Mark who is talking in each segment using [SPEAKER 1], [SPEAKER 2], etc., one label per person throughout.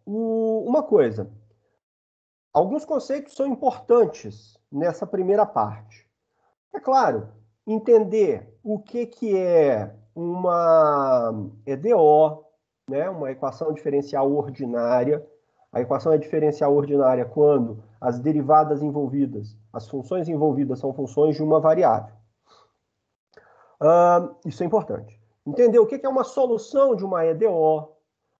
[SPEAKER 1] uma coisa. Alguns conceitos são importantes nessa primeira parte. É claro, entender o que é uma EDO, né, uma equação diferencial ordinária. A equação é diferencial ordinária quando as derivadas envolvidas, as funções envolvidas são funções de uma variável. Isso é importante. Entender o que é uma solução de uma EDO,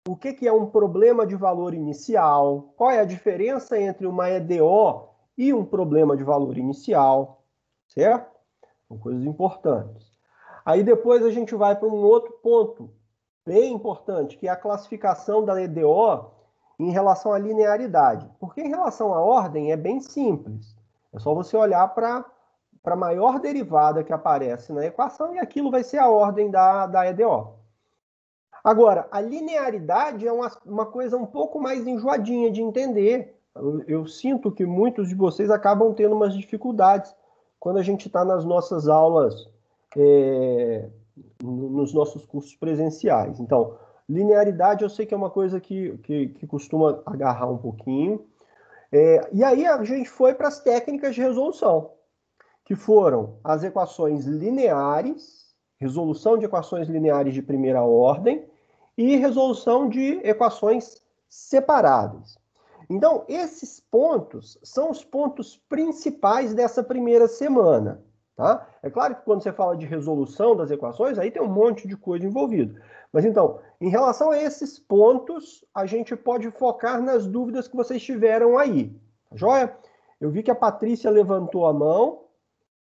[SPEAKER 1] o que é um problema de valor inicial, qual é a diferença entre uma EDO e um problema de valor inicial, certo? São coisas importantes. Aí depois a gente vai para um outro ponto bem importante, que é a classificação da EDO em relação à linearidade. Porque em relação à ordem é bem simples. É só você olhar para a maior derivada que aparece na equação e aquilo vai ser a ordem da EDO. Agora, a linearidade é uma coisa um pouco mais enjoadinha de entender. Eu sinto que muitos de vocês acabam tendo umas dificuldades quando a gente está nas nossas aulas, nos nossos cursos presenciais. Então, linearidade eu sei que é uma coisa que costuma agarrar um pouquinho. E aí a gente foi para as técnicas de resolução, que foram as equações lineares, resolução de equações lineares de primeira ordem, e resolução de equações separadas. Então, esses pontos são os pontos principais dessa primeira semana. Tá? É claro que quando você fala de resolução das equações, aí tem um monte de coisa envolvida. Mas então, em relação a esses pontos, a gente pode focar nas dúvidas que vocês tiveram aí. Tá joia? Eu vi que a Patrícia levantou a mão.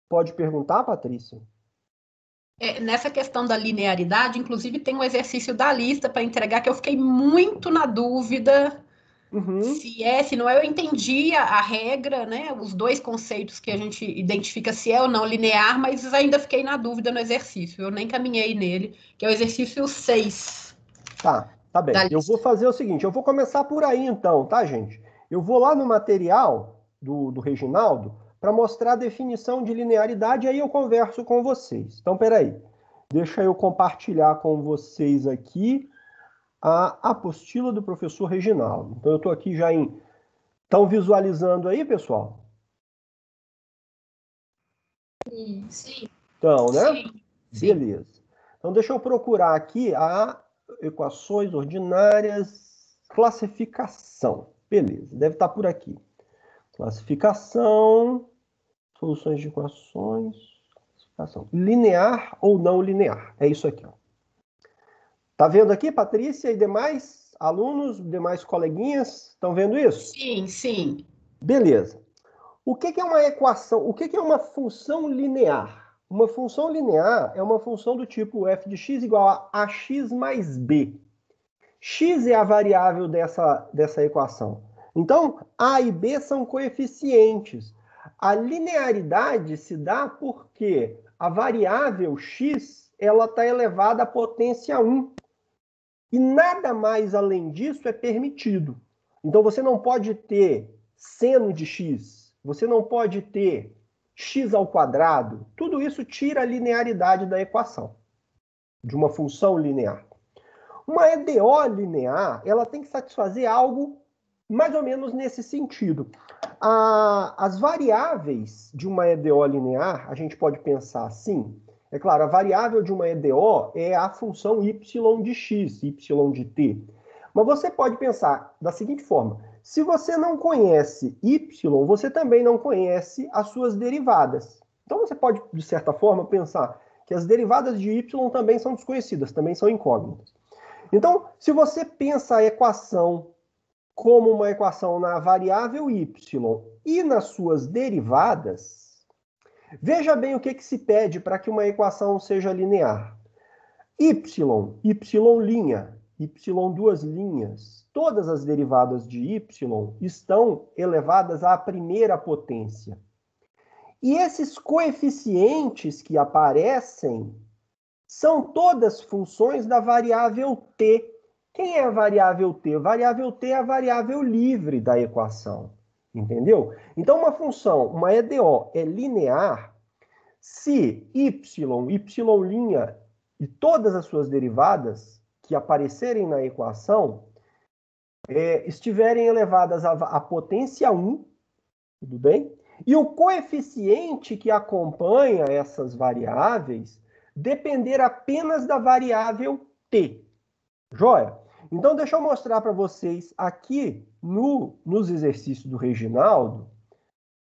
[SPEAKER 1] Pode perguntar, Patrícia?
[SPEAKER 2] Nessa questão da linearidade, inclusive tem um exercício da lista para entregar que eu fiquei muito na dúvida se não é. Eu entendi a regra, né? Os dois conceitos que a gente identifica se é ou não linear, mas ainda fiquei na dúvida no exercício. Eu nem caminhei nele, que é o exercício 6
[SPEAKER 1] Tá bem.
[SPEAKER 2] da
[SPEAKER 1] Eu vou
[SPEAKER 2] lista.
[SPEAKER 1] fazer o seguinte, eu vou começar por aí então, tá, gente? Eu vou lá no material do Reginaldo para mostrar a definição de linearidade e aí eu converso com vocês. Então, peraí. Deixa eu compartilhar com vocês aqui a apostila do professor Reginaldo. Então, eu estou aqui já em... Estão visualizando aí, pessoal?
[SPEAKER 2] Sim.
[SPEAKER 1] Então, né?
[SPEAKER 2] Sim.
[SPEAKER 1] Beleza. Então, deixa eu procurar aqui a equações ordinárias, classificação. Beleza, deve estar por aqui. Classificação, soluções de equações, classificação. Linear ou não linear. É isso aqui, ó. Tá vendo aqui, Patrícia e demais alunos, demais coleguinhas? Estão vendo isso?
[SPEAKER 2] Sim, sim.
[SPEAKER 1] Beleza. O que é uma equação? O que é uma função linear? Uma função linear é uma função do tipo f de x igual a ax mais b. X é a variável dessa equação. Então, a e b são coeficientes. A linearidade se dá porque a variável x ela está elevada à potência 1. E nada mais além disso é permitido. Então, você não pode ter seno de x, você não pode ter x ao quadrado. Tudo isso tira a linearidade da equação, de uma função linear. Uma EDO linear, ela tem que satisfazer algo mais ou menos nesse sentido. As variáveis de uma EDO linear, a gente pode pensar assim. É claro, a variável de uma EDO é a função y de x, y de t. Mas você pode pensar da seguinte forma: se você não conhece y, você também não conhece as suas derivadas. Então você pode, de certa forma, pensar que as derivadas de y também são desconhecidas, também são incógnitas. Então, se você pensa a equação como uma equação na variável y e nas suas derivadas, veja bem o que se pede para que uma equação seja linear. Y, y' duas linhas, todas as derivadas de y estão elevadas à primeira potência. E esses coeficientes que aparecem são todas funções da variável t. Quem é a variável t? A variável t é a variável livre da equação. Entendeu? Então, uma função, uma EDO, é linear se y, y' e todas as suas derivadas que aparecerem na equação estiverem elevadas à potência 1, tudo bem? E o coeficiente que acompanha essas variáveis depender apenas da variável t. Joia? Então, deixa eu mostrar para vocês aqui nos exercícios do Reginaldo.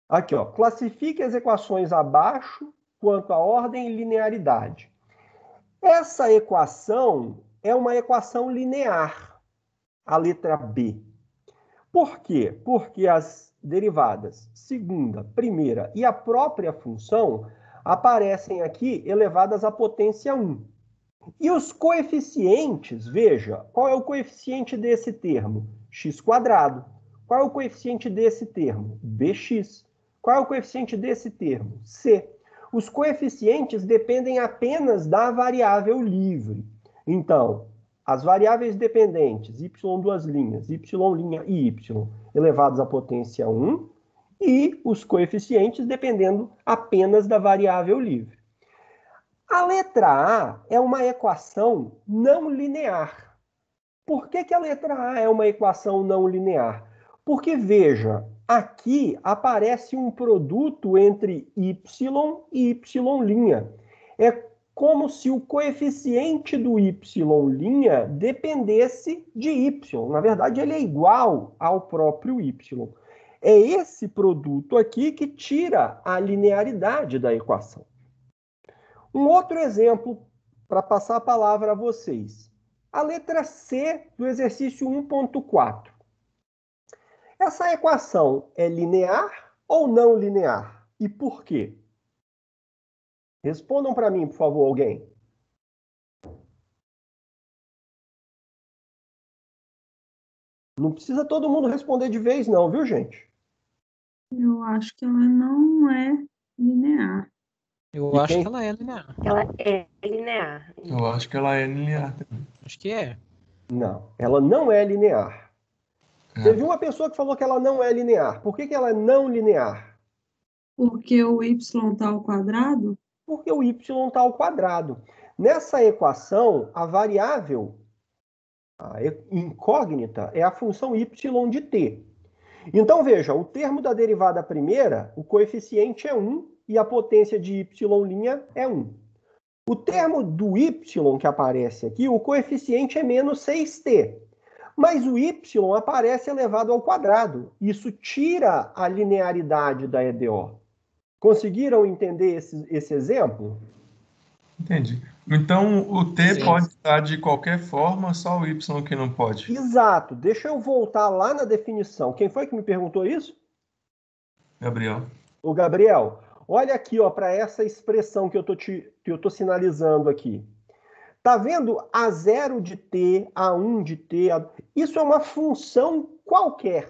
[SPEAKER 1] Aqui, ó, classifique as equações abaixo quanto à ordem e linearidade. Essa equação é uma equação linear, a letra B. Por quê? Porque as derivadas segunda, primeira e a própria função aparecem aqui elevadas à potência 1. E os coeficientes, veja, qual é o coeficiente desse termo? X². Qual é o coeficiente desse termo? Bx. Qual é o coeficiente desse termo? C. Os coeficientes dependem apenas da variável livre. Então, as variáveis dependentes, y duas linhas, y' e y, elevados à potência 1, e os coeficientes dependendo apenas da variável livre. A letra A é uma equação não linear. Por que a letra A é uma equação não linear? Porque, veja, aqui aparece um produto entre y e y'. É como se o coeficiente do y' dependesse de y. Na verdade, ele é igual ao próprio y. É esse produto aqui que tira a linearidade da equação. Um outro exemplo para passar a palavra a vocês. A letra C do exercício 1.4. Essa equação é linear ou não linear? E por quê? Respondam para mim, por favor, alguém. Não precisa todo mundo responder de vez, não, viu, gente?
[SPEAKER 3] Eu acho que ela não é linear.
[SPEAKER 4] Eu acho que ela é linear.
[SPEAKER 5] Ela é linear.
[SPEAKER 6] Eu acho que ela é linear também.
[SPEAKER 4] Acho que é.
[SPEAKER 1] Não, ela não é linear. Teve uma pessoa que falou que ela não é linear. Por que ela é não linear?
[SPEAKER 3] Porque o y está ao quadrado?
[SPEAKER 1] Porque o y está ao quadrado. Nessa equação, a variável incógnita é a função y de t. Então, veja, o termo da derivada primeira, o coeficiente é 1 e a potência de y' é 1. O termo do y que aparece aqui, o coeficiente é menos 6t. Mas o y aparece elevado ao quadrado. Isso tira a linearidade da EDO. Conseguiram entender esse exemplo?
[SPEAKER 6] Entendi. Então, o t
[SPEAKER 4] Sim.
[SPEAKER 6] pode estar de qualquer forma, só o y que não pode.
[SPEAKER 1] Exato. Deixa eu voltar lá na definição. Quem foi que me perguntou isso?
[SPEAKER 6] Gabriel.
[SPEAKER 1] O Gabriel. Olha aqui, ó, para essa expressão que eu tô sinalizando aqui. Tá vendo A0 de t, A1 de t? Isso é uma função qualquer.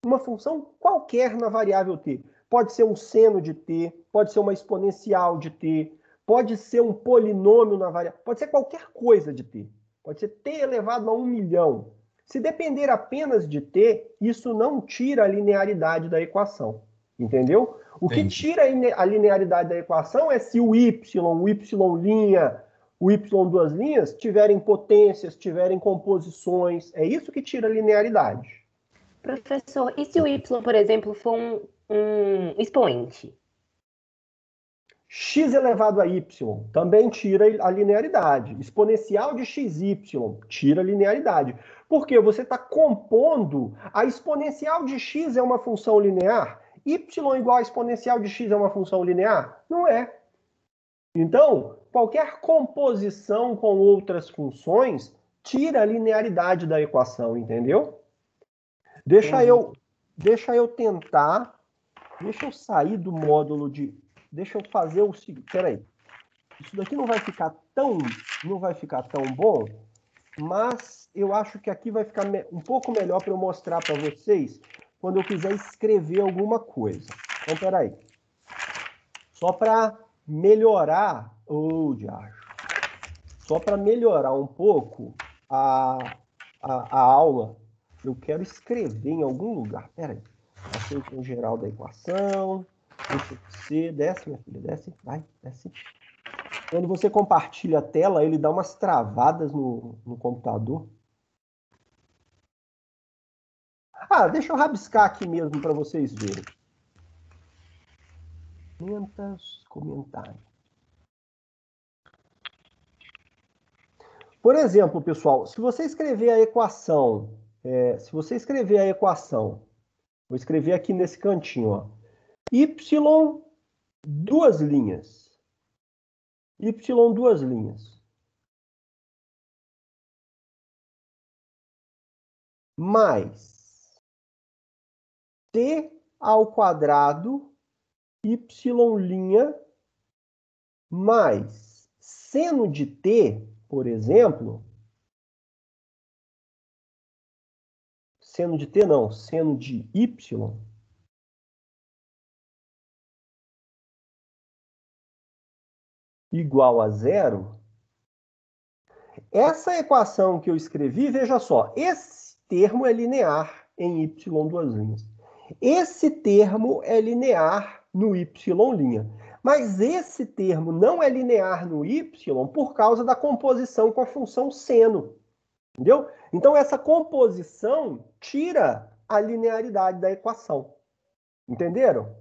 [SPEAKER 1] Uma função qualquer na variável t. Pode ser um seno de t, pode ser uma exponencial de t, pode ser um polinômio na variável, pode ser qualquer coisa de t. Pode ser t elevado a 1 milhão. Se depender apenas de t, isso não tira a linearidade da equação. Entendeu? O que tira a linearidade da equação é se o y, o y', o y duas linhas tiverem potências, tiverem composições. É isso que tira a linearidade.
[SPEAKER 5] Professor, e se o y, por exemplo, for um expoente?
[SPEAKER 1] X elevado a y também tira a linearidade. Exponencial de xy tira a linearidade. Porque você está compondo. A exponencial de x é uma função linear? Y igual a exponencial de x é uma função linear? Não é. Então, qualquer composição com outras funções tira a linearidade da equação, entendeu? Deixa eu tentar. Deixa eu sair do módulo de... Deixa eu fazer o seguinte. Peraí. Isso daqui não vai ficar tão bom, mas eu acho que aqui vai ficar um pouco melhor para eu mostrar para vocês quando eu quiser escrever alguma coisa. Então, peraí. Só para melhorar... Só para melhorar um pouco a aula, eu quero escrever em algum lugar. Peraí. Aceito o geral da equação. Deixa eu ser. Desce, minha filha. Desce. Vai, desce. Quando você compartilha a tela, ele dá umas travadas no computador. Ah, deixa eu rabiscar aqui mesmo para vocês verem. Comentários. Por exemplo, pessoal, se você escrever a equação, vou escrever aqui nesse cantinho, ó, y duas linhas, mais t ao quadrado y' mais seno de t, por exemplo, seno de t não, seno de y, igual a zero. Essa equação que eu escrevi, veja só, esse termo é linear em y duas linhas. Esse termo é linear no y'. Mas esse termo não é linear no y por causa da composição com a função seno. Entendeu? Então, essa composição tira a linearidade da equação. Entenderam?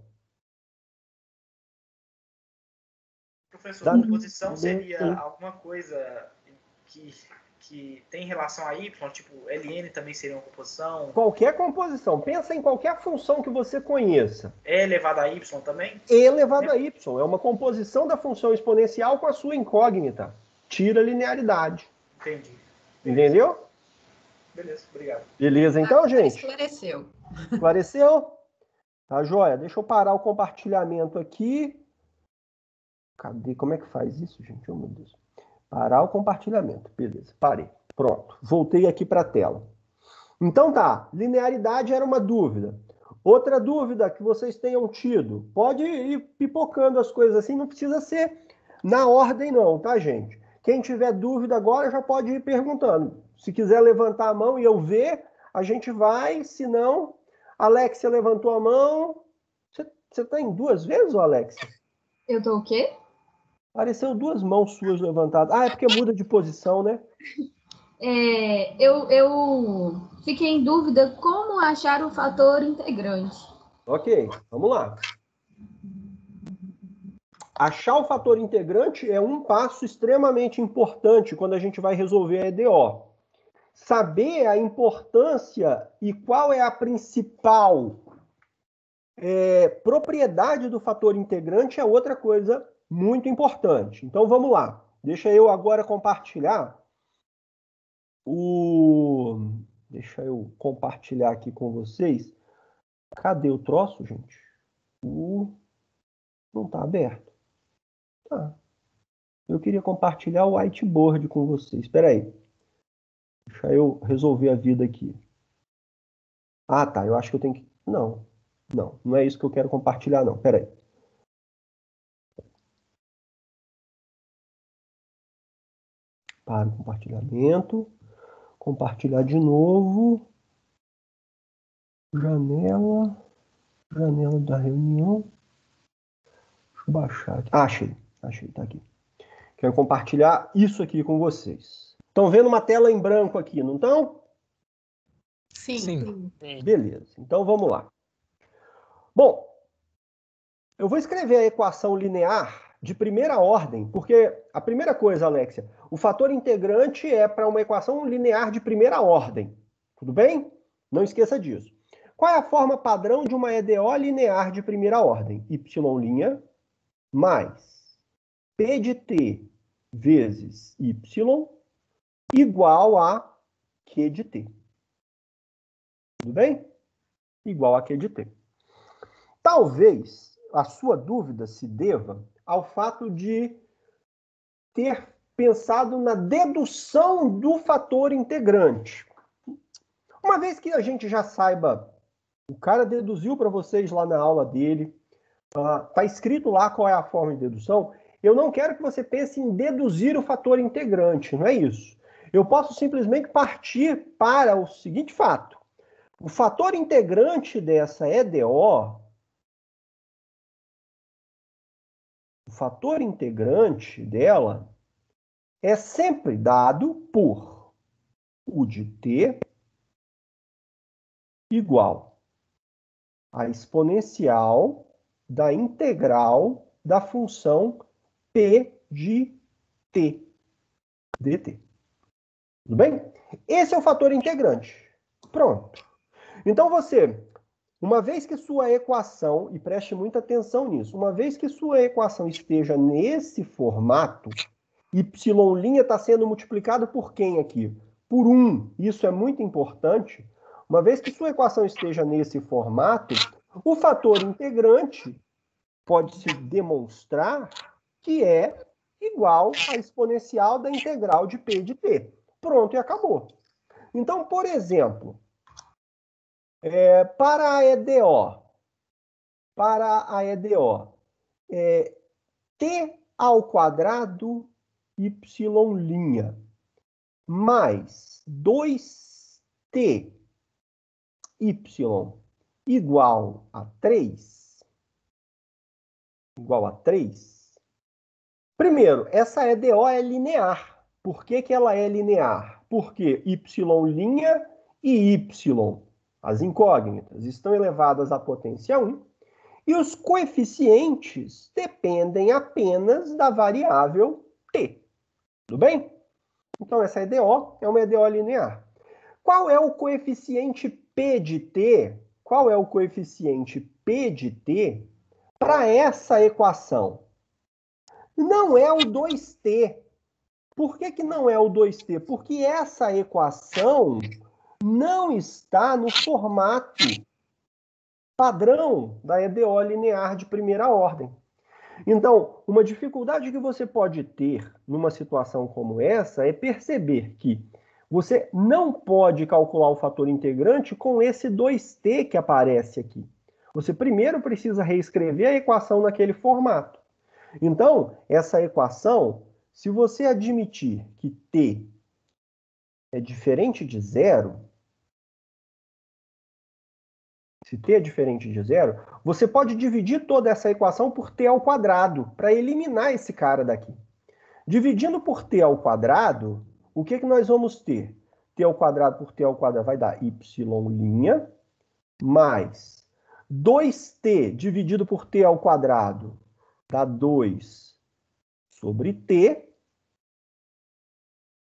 [SPEAKER 7] Professor, a composição seria alguma coisa que tem relação a y, tipo ln também seria uma composição?
[SPEAKER 1] Qualquer composição. Pensa em qualquer função que você conheça.
[SPEAKER 7] E elevado a y também?
[SPEAKER 1] E elevado a y. É uma composição da função exponencial com a sua incógnita. Tira a linearidade.
[SPEAKER 7] Entendi.
[SPEAKER 1] Entendeu?
[SPEAKER 7] Beleza, obrigado.
[SPEAKER 1] Beleza, então, gente?
[SPEAKER 2] Esclareceu.
[SPEAKER 1] Esclareceu? Tá, joia? Deixa eu parar o compartilhamento aqui. Cadê? Como é que faz isso, gente? Oh, meu Deus. Parar o compartilhamento. Beleza, parei. Pronto. Voltei aqui para a tela. Então tá, linearidade era uma dúvida. Outra dúvida que vocês tenham tido. Pode ir pipocando as coisas assim, não precisa ser na ordem não, tá, gente? Quem tiver dúvida agora já pode ir perguntando. Se quiser levantar a mão e eu ver, a gente vai. Se não, Alexia levantou a mão. Você tá em duas vezes, Alexia?
[SPEAKER 8] Eu tô o quê?
[SPEAKER 1] Apareceu duas mãos suas levantadas. Ah, é porque muda de posição, né?
[SPEAKER 8] Eu fiquei em dúvida como achar o fator integrante.
[SPEAKER 1] Ok, vamos lá. Achar o fator integrante é um passo extremamente importante quando a gente vai resolver a EDO. Saber a importância e qual é a principal propriedade do fator integrante é outra coisa muito importante. Então, vamos lá. Deixa eu agora compartilhar Deixa eu compartilhar aqui com vocês. Cadê o troço, gente? Não está aberto. Tá. Eu queria compartilhar o whiteboard com vocês. Espera aí. Deixa eu resolver a vida aqui. Ah, tá. Eu acho que eu tenho que... Não é isso que eu quero compartilhar, não. Espera aí. Para o compartilhamento. Compartilhar de novo. Janela da reunião. Deixa eu baixar aqui. Achei, tá aqui. Quero compartilhar isso aqui com vocês. Estão vendo uma tela em branco aqui, não estão?
[SPEAKER 2] Sim.
[SPEAKER 1] Beleza, então vamos lá. Bom, eu vou escrever a equação linear de primeira ordem, porque a primeira coisa, Alexia, o fator integrante é para uma equação linear de primeira ordem. Tudo bem? Não esqueça disso. Qual é a forma padrão de uma EDO linear de primeira ordem? Y' mais P de t vezes y igual a Q de t. Tudo bem? Igual a Q de t. Talvez a sua dúvida se deva ao fato de ter pensado na dedução do fator integrante. Uma vez que a gente já saiba, o cara deduziu para vocês lá na aula dele, está escrito lá qual é a forma de dedução, eu não quero que você pense em deduzir o fator integrante, não é isso. Eu posso simplesmente partir para o seguinte fato. O fator integrante dessa EDO, o fator integrante dela é sempre dado por U de t igual a exponencial da integral da função p de t, dt. Tudo bem? Esse é o fator integrante. Pronto. Então você, uma vez que sua equação, e preste muita atenção nisso, uma vez que sua equação esteja nesse formato, y' está sendo multiplicado por quem aqui? Por 1. Isso é muito importante. Uma vez que sua equação esteja nesse formato, o fator integrante pode-se demonstrar que é igual à exponencial da integral de p de t. Pronto, e acabou. Então, por exemplo, para a EDO, t ao quadrado y' mais 2t y igual a 3, primeiro, essa EDO é linear. Por que que ela é linear? Porque y' e y, as incógnitas, estão elevadas à potência 1, e os coeficientes dependem apenas da variável t. Tudo bem? Então, essa EDO é uma EDO linear. Qual é o coeficiente p de t? Qual é o coeficiente p de t para essa equação? Não é o 2t. Por que que não é o 2t? Porque essa equação não está no formato padrão da EDO linear de primeira ordem. Então, uma dificuldade que você pode ter numa situação como essa é perceber que você não pode calcular o fator integrante com esse 2t que aparece aqui. Você primeiro precisa reescrever a equação naquele formato. Então, essa equação, se você admitir que t é diferente de zero, se t é diferente de zero, você pode dividir toda essa equação por t ao quadrado, para eliminar esse cara daqui. Dividindo por t ao quadrado, o que que nós vamos ter? T ao quadrado por t ao quadrado vai dar y' mais 2t dividido por t ao quadrado dá 2 sobre t,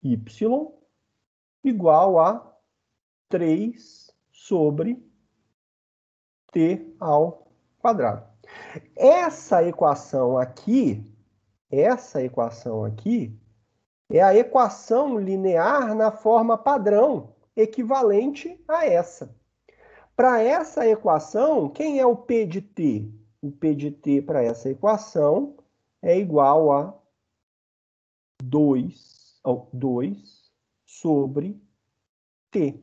[SPEAKER 1] y igual a 3 sobre t ao quadrado. Essa equação aqui é a equação linear na forma padrão, equivalente a essa. Para essa equação, quem é o p de t? O p de t para essa equação é igual a 2 sobre t.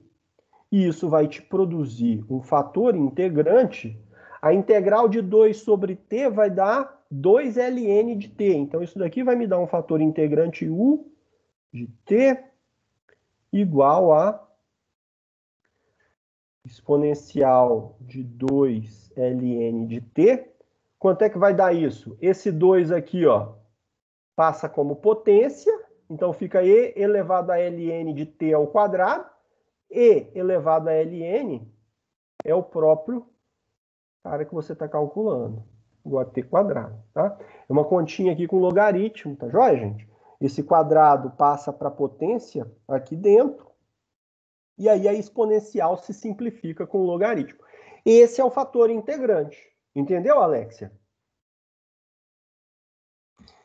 [SPEAKER 1] E isso vai te produzir um fator integrante. A integral de 2 sobre t vai dar 2ln de t. Então, isso daqui vai me dar um fator integrante u de t igual a exponencial de 2ln de t. Quanto é que vai dar isso? Esse 2 aqui, ó, passa como potência. Então, fica e elevado a ln de t ao quadrado. E elevado a ln é o próprio cara que você está calculando, igual a t quadrado, tá? É uma continha aqui com logaritmo, tá joia, gente? Esse quadrado passa para a potência aqui dentro, e aí a exponencial se simplifica com o logaritmo. Esse é o fator integrante. Entendeu, Alexia?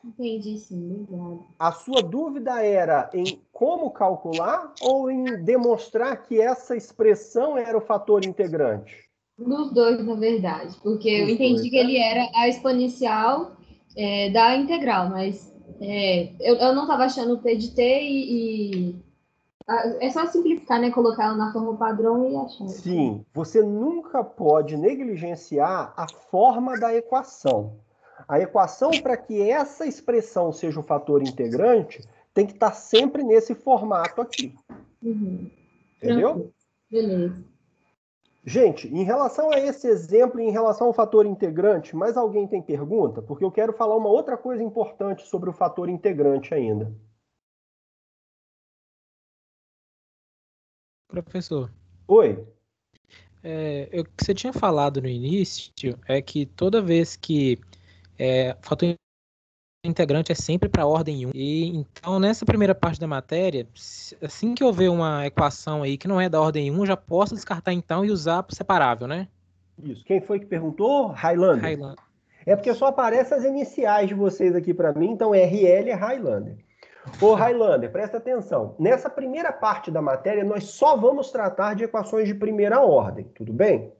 [SPEAKER 8] Entendi, sim, obrigada.
[SPEAKER 1] A sua dúvida era em como calcular ou em demonstrar que essa expressão era o fator integrante?
[SPEAKER 8] Dos dois, na verdade, porque eu entendi que ele era a exponencial da integral, mas eu não estava achando o p de t é só simplificar, né? Colocar ela na forma padrão e achar.
[SPEAKER 1] Sim, você nunca pode negligenciar a forma da equação. A equação, para que essa expressão seja o fator integrante, tem que estar sempre nesse formato aqui.
[SPEAKER 8] Uhum.
[SPEAKER 1] Entendeu?
[SPEAKER 8] Tranquilo. Beleza.
[SPEAKER 1] Gente, em relação a esse exemplo, em relação ao fator integrante, mais alguém tem pergunta? Porque eu quero falar uma outra coisa importante sobre o fator integrante ainda.
[SPEAKER 4] Professor.
[SPEAKER 1] Oi.
[SPEAKER 4] O que você tinha falado no início é que toda vez que fator integrante é sempre para a ordem 1. E então, nessa primeira parte da matéria, assim que houver uma equação aí que não é da ordem 1, eu já posso descartar então e usar separável, né?
[SPEAKER 1] Isso. Quem foi que perguntou? Highlander. É porque só aparecem as iniciais de vocês aqui para mim, então RL é Highlander. Ô, Highlander, presta atenção. Nessa primeira parte da matéria, nós só vamos tratar de equações de primeira ordem, tudo bem?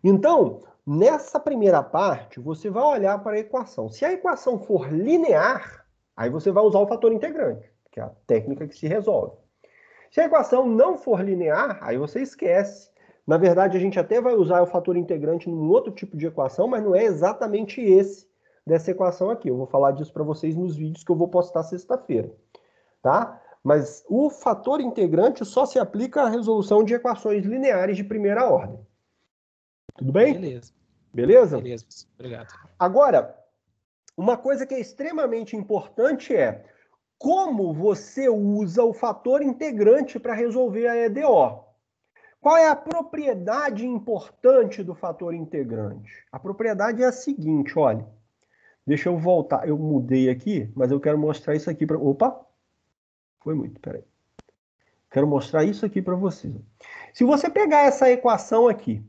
[SPEAKER 1] Então, nessa primeira parte, você vai olhar para a equação. Se a equação for linear, aí você vai usar o fator integrante, que é a técnica que se resolve. Se a equação não for linear, aí você esquece. Na verdade, a gente até vai usar o fator integrante num outro tipo de equação, mas não é exatamente esse dessa equação aqui. Eu vou falar disso para vocês nos vídeos que eu vou postar sexta-feira, tá? Mas o fator integrante só se aplica à resolução de equações lineares de primeira ordem. Tudo bem?
[SPEAKER 4] Beleza.
[SPEAKER 1] Beleza?
[SPEAKER 4] Beleza, obrigado.
[SPEAKER 1] Agora, uma coisa que é extremamente importante é como você usa o fator integrante para resolver a EDO. Qual é a propriedade importante do fator integrante? A propriedade é a seguinte, olha. Deixa eu voltar. Eu mudei aqui, mas eu quero mostrar isso aqui para... Opa! Foi muito, peraí. Quero mostrar isso aqui para vocês. Se você pegar essa equação aqui,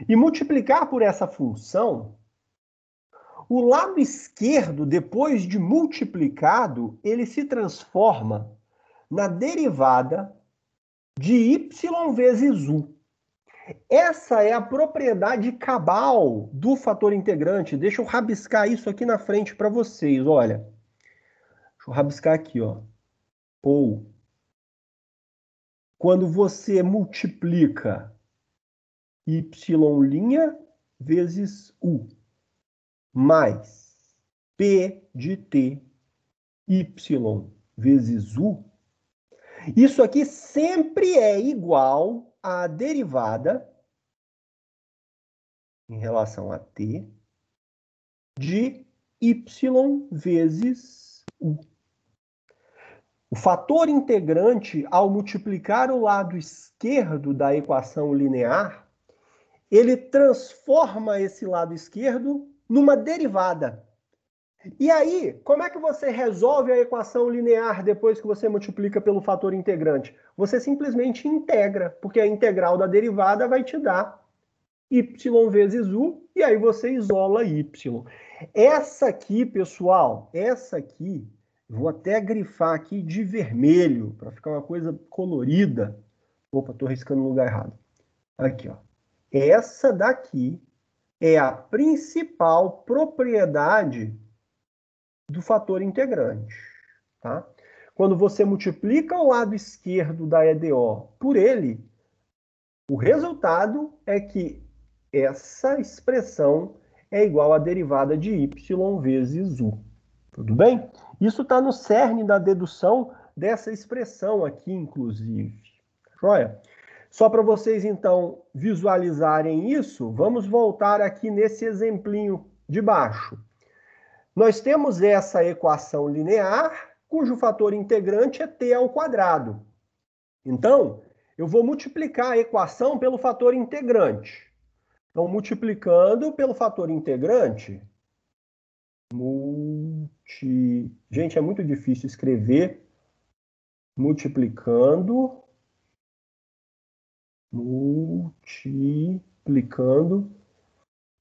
[SPEAKER 1] e multiplicar por essa função, o lado esquerdo, depois de multiplicado, ele se transforma na derivada de y vezes u. Essa é a propriedade cabal do fator integrante. Deixa eu rabiscar isso aqui na frente para vocês, olha. Deixa eu rabiscar aqui, ó. Ou, quando você multiplica y' vezes u mais p de t y vezes u, isso aqui sempre é igual à derivada em relação a t de y vezes u. O fator integrante, ao multiplicar o lado esquerdo da equação linear, ele transforma esse lado esquerdo numa derivada. E aí, como é que você resolve a equação linear depois que você multiplica pelo fator integrante? Você simplesmente integra, porque a integral da derivada vai te dar y vezes u, e aí você isola y. Essa aqui, pessoal, vou até grifar aqui de vermelho, para ficar uma coisa colorida. Opa, estou riscando no lugar errado. Aqui, ó. Essa daqui é a principal propriedade do fator integrante, tá? Quando você multiplica o lado esquerdo da EDO por ele, o resultado é que essa expressão é igual à derivada de y vezes u. Tudo bem? Isso está no cerne da dedução dessa expressão aqui, inclusive. Joia? Só para vocês, então, visualizarem isso, vamos voltar aqui nesse exemplinho de baixo. Nós temos essa equação linear, cujo fator integrante é t ao quadrado. Então, eu vou multiplicar a equação pelo fator integrante. Então, multiplicando pelo fator integrante... Gente, é muito difícil escrever. Multiplicando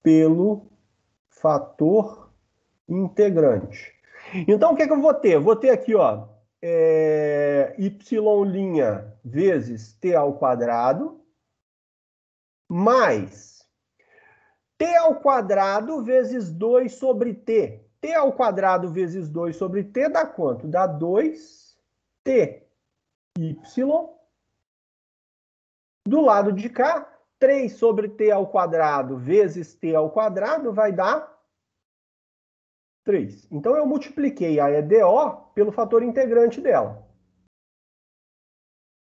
[SPEAKER 1] pelo fator integrante. Então, o que é que eu vou ter? Eu vou ter aqui, ó, y' vezes t ao quadrado mais t ao quadrado vezes 2 sobre t. T ao quadrado vezes 2 sobre t dá quanto? Dá 2t. Y. Do lado de cá, 3 sobre t ao quadrado vezes t ao quadrado vai dar 3. Então, eu multipliquei a EDO pelo fator integrante dela.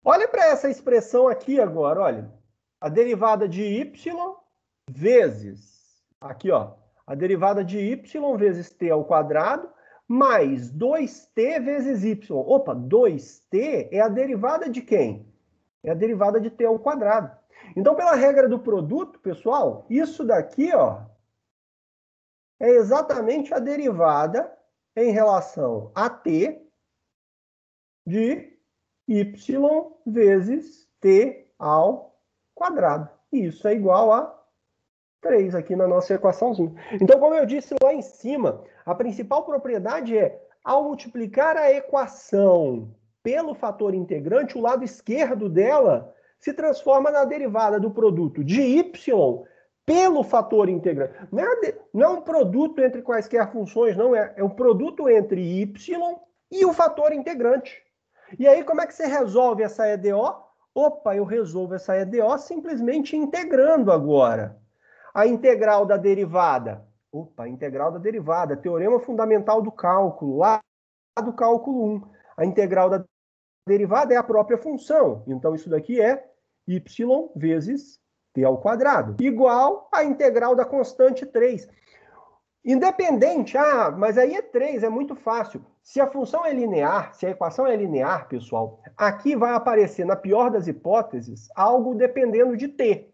[SPEAKER 1] Olha para essa expressão aqui agora, olha. A derivada de y vezes, aqui, ó, a derivada de y vezes t ao quadrado mais 2t vezes y. Opa, 2t é a derivada de quem? É a derivada de t ao quadrado. Então, pela regra do produto, pessoal, isso daqui, ó, é exatamente a derivada em relação a t de y vezes t ao quadrado. E isso é igual a 3 aqui na nossa equaçãozinha. Então, como eu disse lá em cima, a principal propriedade é, ao multiplicar a equação pelo fator integrante, o lado esquerdo dela se transforma na derivada do produto de y pelo fator integrante. Não é um produto entre quaisquer funções, não. É um produto entre y e o fator integrante. E aí, como é que você resolve essa EDO? Opa, eu resolvo essa EDO simplesmente integrando agora. A integral da derivada. Opa, integral da derivada. Teorema fundamental do cálculo, lá do cálculo 1. A integral da derivada é a própria função. Então, isso daqui é y vezes t ao quadrado. Igual a integral da constante 3. Independente, mas aí é 3, é muito fácil. Se a função é linear, se a equação é linear, pessoal, aqui vai aparecer, na pior das hipóteses, algo dependendo de t.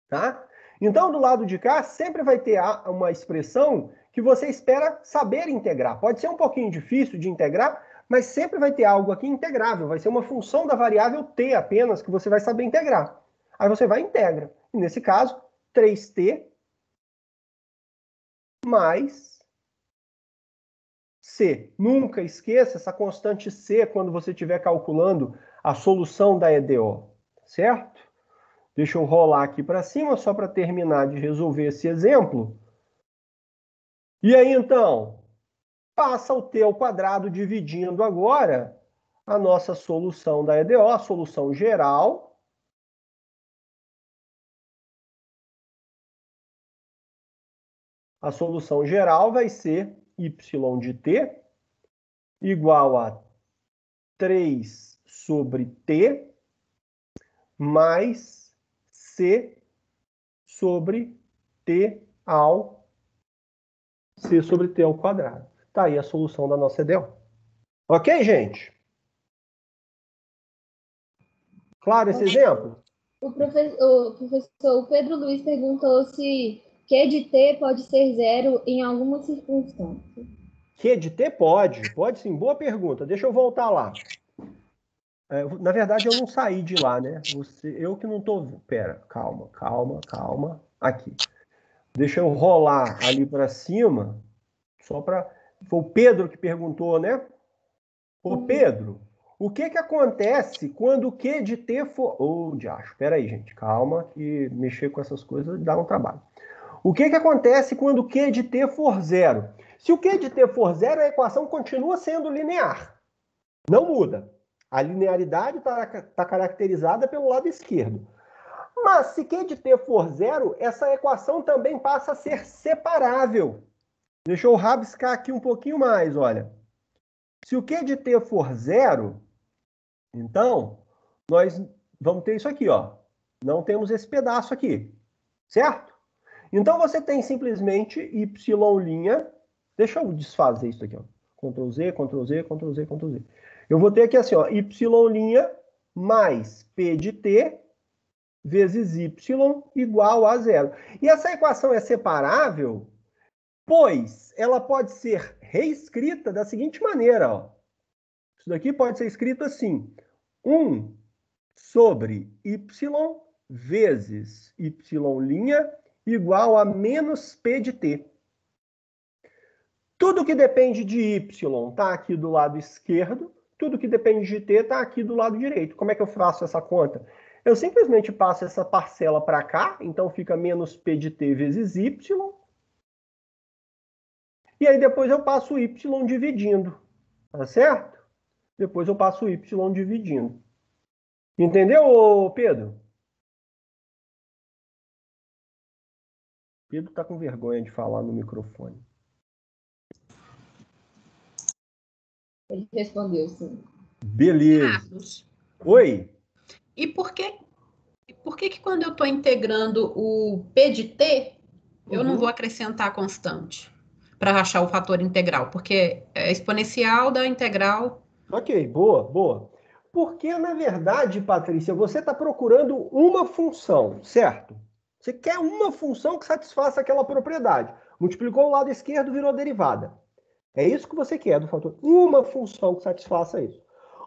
[SPEAKER 1] Tá? Então, do lado de cá, sempre vai ter uma expressão que você espera saber integrar. Pode ser um pouquinho difícil de integrar, mas sempre vai ter algo aqui integrável. Vai ser uma função da variável t apenas que você vai saber integrar. Aí você vai e integra. E nesse caso, 3t mais c. Nunca esqueça essa constante c quando você estiver calculando a solução da EDO. Certo? Deixa eu rolar aqui para cima, só para terminar de resolver esse exemplo. E aí, então, passa o t ao quadrado dividindo agora a nossa solução da EDO, a solução geral. A solução geral vai ser y de t igual a 3 sobre t mais c sobre t ao quadrado. Tá aí a solução da nossa EDO. Ok, gente? Claro esse exemplo?
[SPEAKER 8] O professor Pedro Luiz perguntou se Q de t pode ser zero em alguma circunstância.
[SPEAKER 1] Q de t pode. Pode sim. Boa pergunta. Deixa eu voltar lá. Na verdade, eu não saí de lá, né? Eu que não estou... Pera, calma. Aqui. Deixa eu rolar ali para cima, só para... Foi o Pedro que perguntou, né? Ô, Pedro, o que acontece quando o Q de t for... diacho, pera aí, gente. Calma, que mexer com essas coisas dá um trabalho. O que acontece quando o Q de t for zero? Se o Q de t for zero, a equação continua sendo linear. Não muda. A linearidade está caracterizada pelo lado esquerdo. Mas se Q de t for zero, essa equação também passa a ser separável. Deixa eu rabiscar aqui um pouquinho mais, olha. Se o Q de t for zero, então, nós vamos ter isso aqui, ó. Não temos esse pedaço aqui, certo? Então, você tem simplesmente y'... Deixa eu desfazer isso aqui, ó. Ctrl Z, Ctrl Z, Ctrl Z, Ctrl Z. Eu vou ter aqui assim, ó, y' mais p de t vezes y igual a zero. E essa equação é separável, pois ela pode ser reescrita da seguinte maneira, ó. Isso daqui pode ser escrito assim: 1 sobre y vezes y' igual a menos p de t. Tudo que depende de y está aqui do lado esquerdo, tudo que depende de t está aqui do lado direito. Como é que eu faço essa conta? Eu simplesmente passo essa parcela para cá, então fica menos p de t vezes y. E aí depois eu passo o y dividindo, tá certo? Depois eu passo o y dividindo. Entendeu, Pedro? Pedro está com vergonha de falar no microfone.
[SPEAKER 8] Ele respondeu, sim.
[SPEAKER 1] Beleza.
[SPEAKER 2] Carlos,
[SPEAKER 1] Oi?
[SPEAKER 2] e por que quando eu estou integrando o P de T, eu não vou acrescentar a constante para achar o fator integral? Porque é exponencial da integral.
[SPEAKER 1] Ok, boa. Porque, na verdade, Patrícia, você está procurando uma função, certo? Você quer uma função que satisfaça aquela propriedade. Multiplicou o lado esquerdo, virou derivada. É isso que você quer do fator. Uma função que satisfaça isso.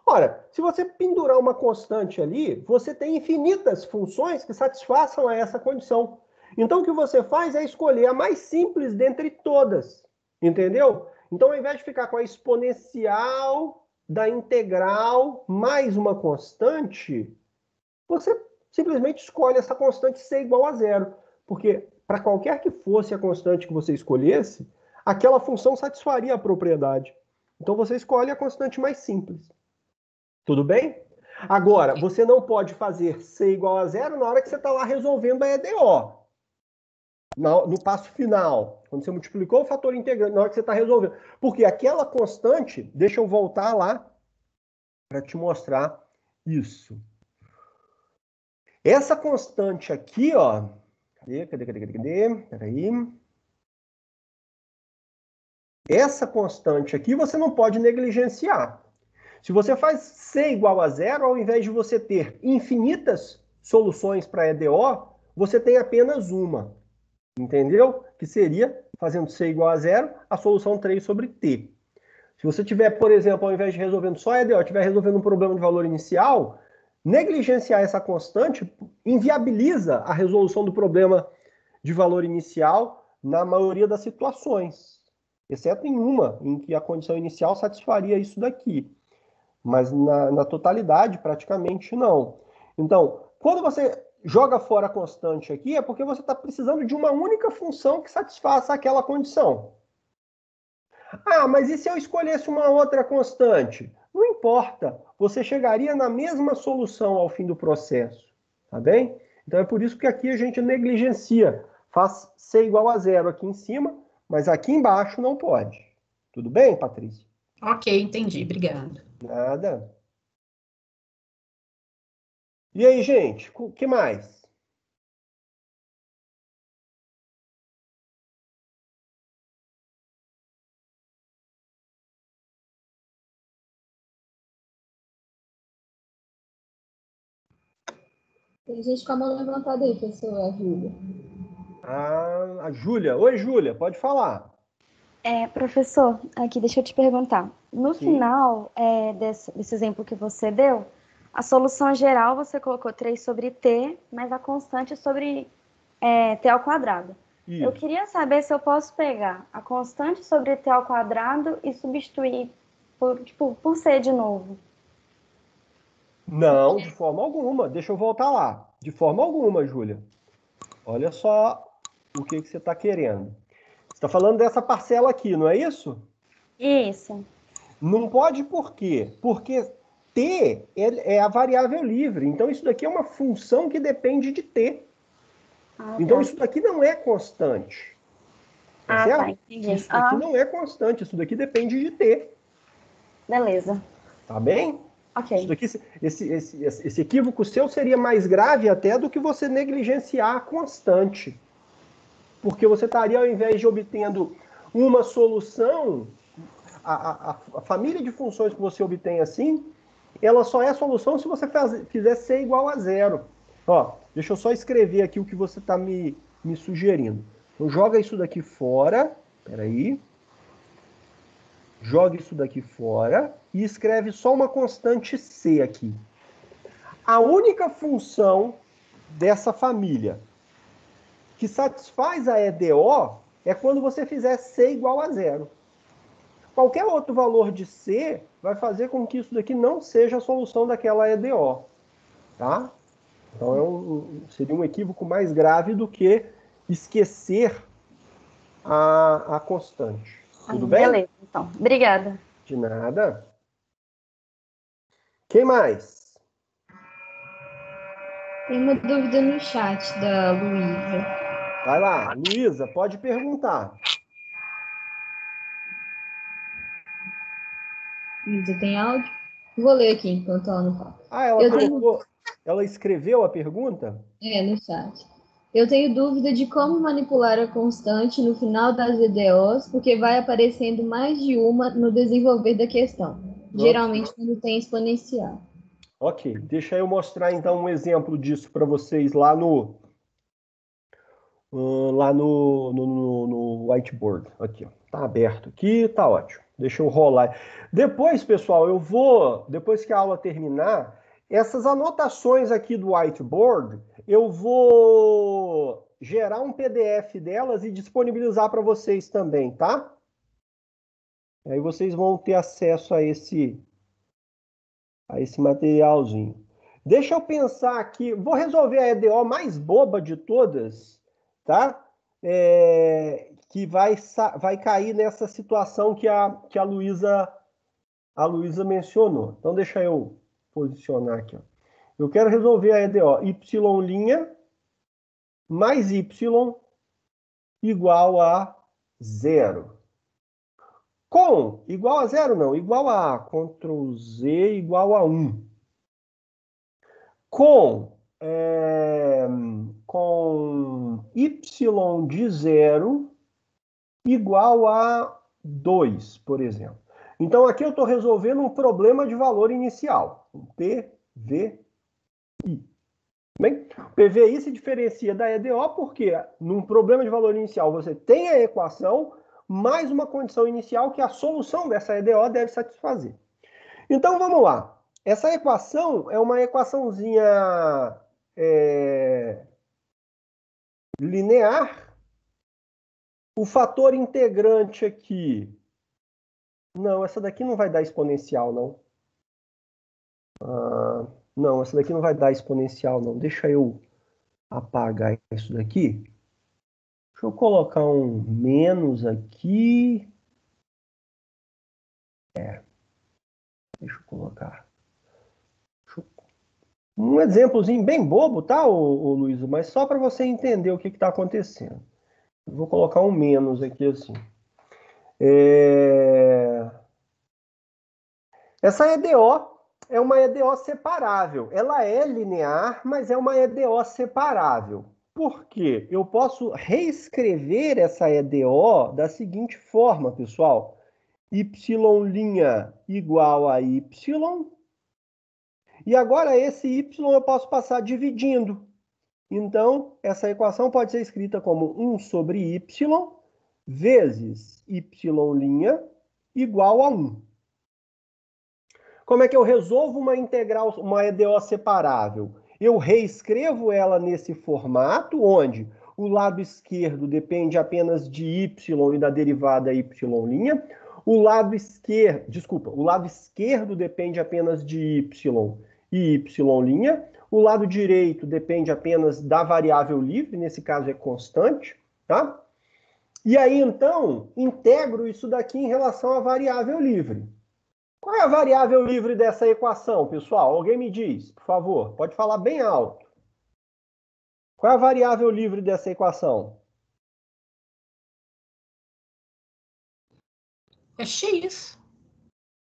[SPEAKER 1] Ora, se você pendurar uma constante ali, você tem infinitas funções que satisfaçam a essa condição. Então, o que você faz é escolher a mais simples dentre todas. Entendeu? Então, ao invés de ficar com a exponencial da integral mais uma constante, você simplesmente escolhe essa constante ser igual a zero. Porque, para qualquer que fosse a constante que você escolhesse, aquela função satisfaria a propriedade. Então, você escolhe a constante mais simples. Tudo bem? Agora, você não pode fazer C igual a zero na hora que você está lá resolvendo a EDO. No passo final, quando você multiplicou o fator integrante, na hora que você está resolvendo. Porque aquela constante, deixa eu voltar lá para te mostrar isso. Essa constante aqui, ó. Cadê? Peraí. Essa constante aqui você não pode negligenciar. Se você faz C igual a zero, ao invés de você ter infinitas soluções para EDO, você tem apenas uma. Entendeu? Que seria, fazendo C igual a zero, a solução 3 sobre T. Se você tiver, por exemplo, ao invés de resolvendo só EDO, estiver resolvendo um problema de valor inicial, negligenciar essa constante inviabiliza a resolução do problema de valor inicial na maioria das situações. Exceto em uma, em que a condição inicial satisfaria isso daqui. Mas na totalidade, praticamente não. Então, quando você joga fora a constante aqui, é porque você está precisando de uma única função que satisfaça aquela condição. Ah, mas e se eu escolhesse uma outra constante? Não importa, você chegaria na mesma solução ao fim do processo, tá bem? Então é por isso que aqui a gente negligencia. Faz C igual a zero aqui em cima, mas aqui embaixo não pode. Tudo bem, Patrícia?
[SPEAKER 2] Ok, entendi. Obrigada.
[SPEAKER 1] Nada. E aí, gente, o que mais?
[SPEAKER 8] Tem gente com a mão levantada aí, professor Júlia.
[SPEAKER 1] Ah, a Júlia. Oi, Júlia, pode falar.
[SPEAKER 9] Professor, aqui deixa eu te perguntar. No
[SPEAKER 1] Sim.
[SPEAKER 9] final desse exemplo que você deu, a solução geral você colocou 3 sobre t, mas a constante sobre t ao quadrado.
[SPEAKER 1] Isso.
[SPEAKER 9] Eu queria saber se eu posso pegar a constante sobre t ao quadrado e substituir por c de novo.
[SPEAKER 1] Não, de forma alguma. Deixa eu voltar lá. De forma alguma, Júlia. Olha só o que você está querendo. Você está falando dessa parcela aqui, não é isso?
[SPEAKER 9] Isso.
[SPEAKER 1] Não pode por quê? Porque t é a variável livre. Então, isso daqui é uma função que depende de t. Então, isso daqui não é constante. Tá certo?
[SPEAKER 9] Tá, entendi.
[SPEAKER 1] Isso daqui não é constante. Isso daqui depende de t.
[SPEAKER 9] Beleza.
[SPEAKER 1] Tá bem?
[SPEAKER 9] Ok.
[SPEAKER 1] Isso daqui, esse equívoco seu seria mais grave até do que você negligenciar a constante. Porque você estaria, ao invés de obtendo uma solução, a família de funções que você obtém assim, ela só é solução se você fizer C igual a zero. Ó, deixa eu só escrever aqui o que você está me sugerindo. Então, joga isso daqui fora. Peraí. Joga isso daqui fora e escreve só uma constante C aqui. A única função dessa família que satisfaz a EDO é quando você fizer C igual a zero. Qualquer outro valor de C vai fazer com que isso daqui não seja a solução daquela EDO. Tá? Então seria um equívoco mais grave do que esquecer a constante. Tudo bem?
[SPEAKER 9] Beleza, então. Obrigada.
[SPEAKER 1] De nada. Quem mais?
[SPEAKER 8] Tem uma dúvida no chat da Luísa.
[SPEAKER 1] Vai lá, Luísa, pode perguntar.
[SPEAKER 8] Luísa, tem áudio? Vou ler aqui enquanto ela não fala.
[SPEAKER 1] Ah, ela escreveu a pergunta?
[SPEAKER 8] No chat. Eu tenho dúvida de como manipular a constante no final das EDOs, porque vai aparecendo mais de uma no desenvolver da questão. Geralmente quando tem exponencial.
[SPEAKER 1] Ok, deixa eu mostrar então um exemplo disso para vocês lá no whiteboard. Aqui, ó. Tá aberto aqui, tá ótimo. Deixa eu rolar. Depois, pessoal, depois que a aula terminar, essas anotações aqui do whiteboard, eu vou gerar um PDF delas e disponibilizar para vocês também, tá? Aí vocês vão ter acesso a esse materialzinho. Deixa eu pensar aqui, vou resolver a EDO mais boba de todas, tá? Que vai cair nessa situação que a Luísa mencionou. Então, deixa eu posicionar aqui. Ó. Eu quero resolver a EDO y' mais y igual a 0. Igual a 0 não, igual a Ctrl Z igual a 1. Com y de 0 igual a 2, por exemplo. Então, aqui eu estou resolvendo um problema de valor inicial. Um PVI. Bem, o PVI se diferencia da EDO porque num problema de valor inicial você tem a equação mais uma condição inicial que a solução dessa EDO deve satisfazer. Então, vamos lá. Essa equação é uma equaçãozinha linear. O fator integrante aqui... Não, essa daqui não vai dar exponencial, não. Não, essa daqui não vai dar exponencial, não. Deixa eu apagar isso daqui. Deixa eu colocar um menos aqui. Deixa eu colocar. Um exemplozinho bem bobo, tá, ô Luiz? Mas só para você entender o que está acontecendo. Eu vou colocar um menos aqui assim. Essa EDO é uma EDO separável. Ela é linear, mas é uma EDO separável. Por quê? Eu posso reescrever essa EDO da seguinte forma, pessoal. Y' igual a Y. E agora esse Y eu posso passar dividindo. Então, essa equação pode ser escrita como 1 sobre Y vezes Y' igual a 1. Como é que eu resolvo uma integral, uma EDO separável? Eu reescrevo ela nesse formato, onde o lado esquerdo depende apenas de Y e da derivada Y'. O lado esquerdo depende apenas de Y e Y'. O lado direito depende apenas da variável livre, nesse caso é constante, tá? E aí, então, integro isso daqui em relação à variável livre. Qual é a variável livre dessa equação, pessoal? Alguém me diz, por favor. Pode falar bem alto. Qual é a variável livre dessa equação?
[SPEAKER 2] É X.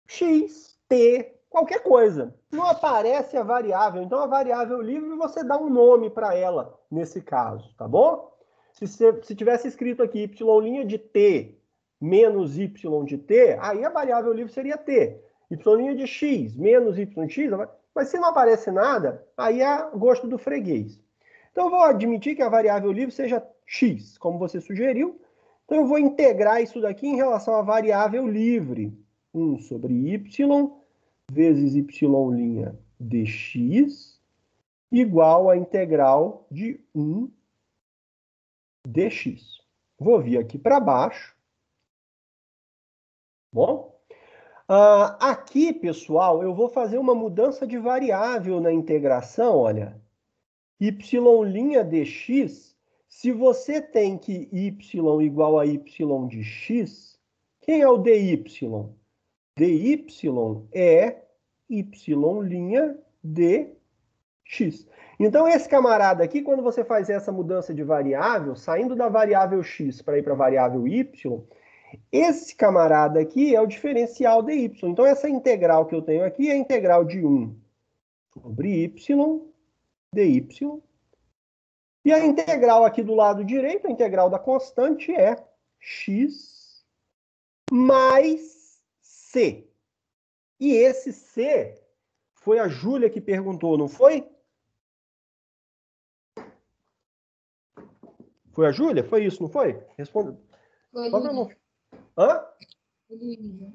[SPEAKER 1] X, T, qualquer coisa. Não aparece a variável. Então, a variável livre, você dá um nome para ela, nesse caso, tá bom? Se tivesse escrito aqui y' de T menos y de T, aí a variável livre seria T. Y' de x menos y de x, mas se não aparece nada, aí é gosto do freguês. Então, eu vou admitir que a variável livre seja x, como você sugeriu. Então, eu vou integrar isso daqui em relação à variável livre. 1 sobre y vezes y' de x igual a integral de 1 dx. Vou vir aqui para baixo. Bom? Aqui, pessoal, eu vou fazer uma mudança de variável na integração, olha. Y' dx, se você tem que y igual a y de x, quem é o dy? dy é y' de x. Então, esse camarada aqui, quando você faz essa mudança de variável, saindo da variável x para ir para a variável y, esse camarada aqui é o diferencial de y. Então, essa integral que eu tenho aqui é a integral de 1 sobre y dy. E a integral aqui do lado direito, a integral da constante, é x mais c. E esse c Foi a Júlia que perguntou, não foi? Foi a Júlia? Foi isso, não foi? Responda.
[SPEAKER 8] Foi
[SPEAKER 1] Qual que é o
[SPEAKER 8] Luísa.
[SPEAKER 1] nome? Hã?
[SPEAKER 8] Luísa.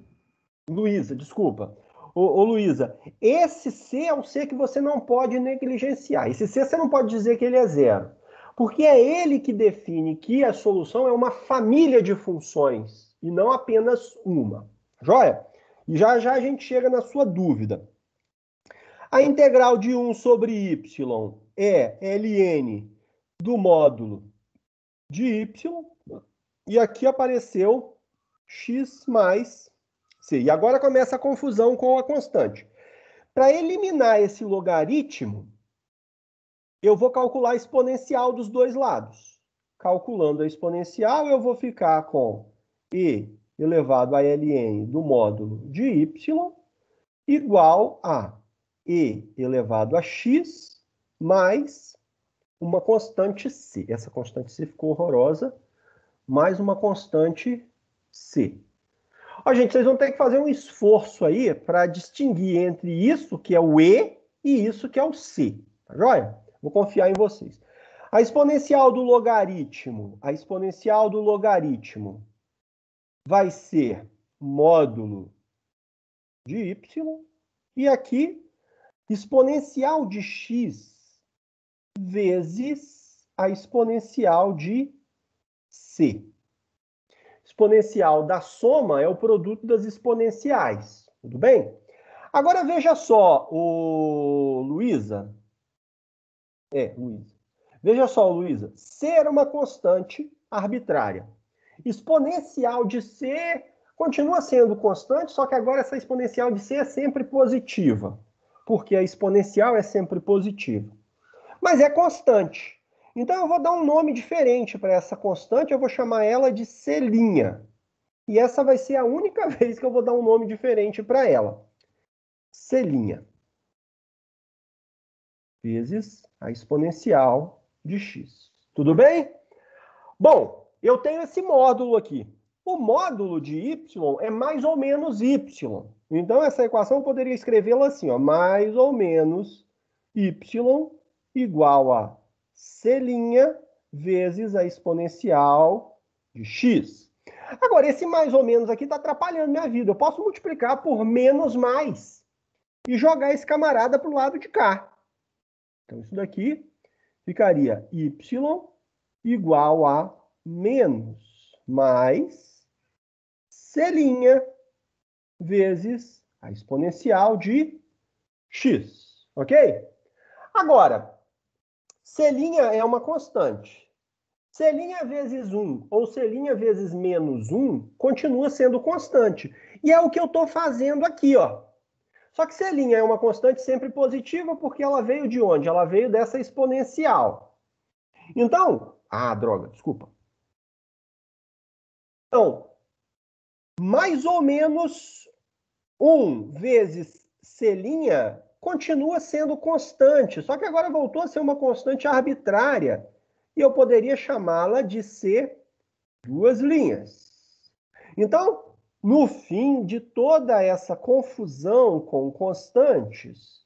[SPEAKER 1] Luísa, desculpa. Ô Luísa, esse C é o C que você não pode negligenciar. Esse C você não pode dizer que ele é zero. Porque é ele que define que a solução é uma família de funções e não apenas uma. Joia? E já já a gente chega na sua dúvida. A integral de 1 sobre y é ln do módulo de y. E aqui apareceu x mais c. E agora começa a confusão com a constante. Para eliminar esse logaritmo, eu vou calcular a exponencial dos dois lados. Calculando a exponencial, eu vou ficar com e elevado a ln do módulo de y igual a e elevado a x mais uma constante c. Essa constante c ficou horrorosa, mais uma constante c. Ó, gente, vocês vão ter que fazer um esforço aí para distinguir entre isso, que é o e, e isso, que é o c. Tá joia? Vou confiar em vocês. A exponencial do logaritmo vai ser módulo de y, e aqui, exponencial de x vezes a exponencial de c. Exponencial da soma é o produto das exponenciais. Tudo bem? Agora veja só, Luísa. Luísa. Veja só, Luísa. C era uma constante arbitrária. Exponencial de C continua sendo constante, só que agora essa exponencial de C é sempre positiva. Porque a exponencial é sempre positiva. Mas é constante. Então eu vou dar um nome diferente para essa constante, eu vou chamar ela de C'. E essa vai ser a única vez que eu vou dar um nome diferente para ela. C' vezes a exponencial de x. Tudo bem? Bom, eu tenho esse módulo aqui. O módulo de y é mais ou menos y. Então essa equação eu poderia escrevê-la assim, ó, mais ou menos y igual a C' vezes a exponencial de x. Agora, esse mais ou menos aqui está atrapalhando minha vida. Eu posso multiplicar por menos mais e jogar esse camarada para o lado de cá. Então, isso daqui ficaria y igual a menos mais C' vezes a exponencial de x. Ok? Agora, C' é uma constante. C' vezes 1 ou C' vezes menos 1 continua sendo constante. E é o que eu estou fazendo aqui, ó. Só que C' é uma constante sempre positiva porque ela veio de onde? Ela veio dessa exponencial. Então, droga, desculpa. Então, mais ou menos 1 vezes C' continua sendo constante, só que agora voltou a ser uma constante arbitrária. E eu poderia chamá-la de C'. Então, no fim de toda essa confusão com constantes,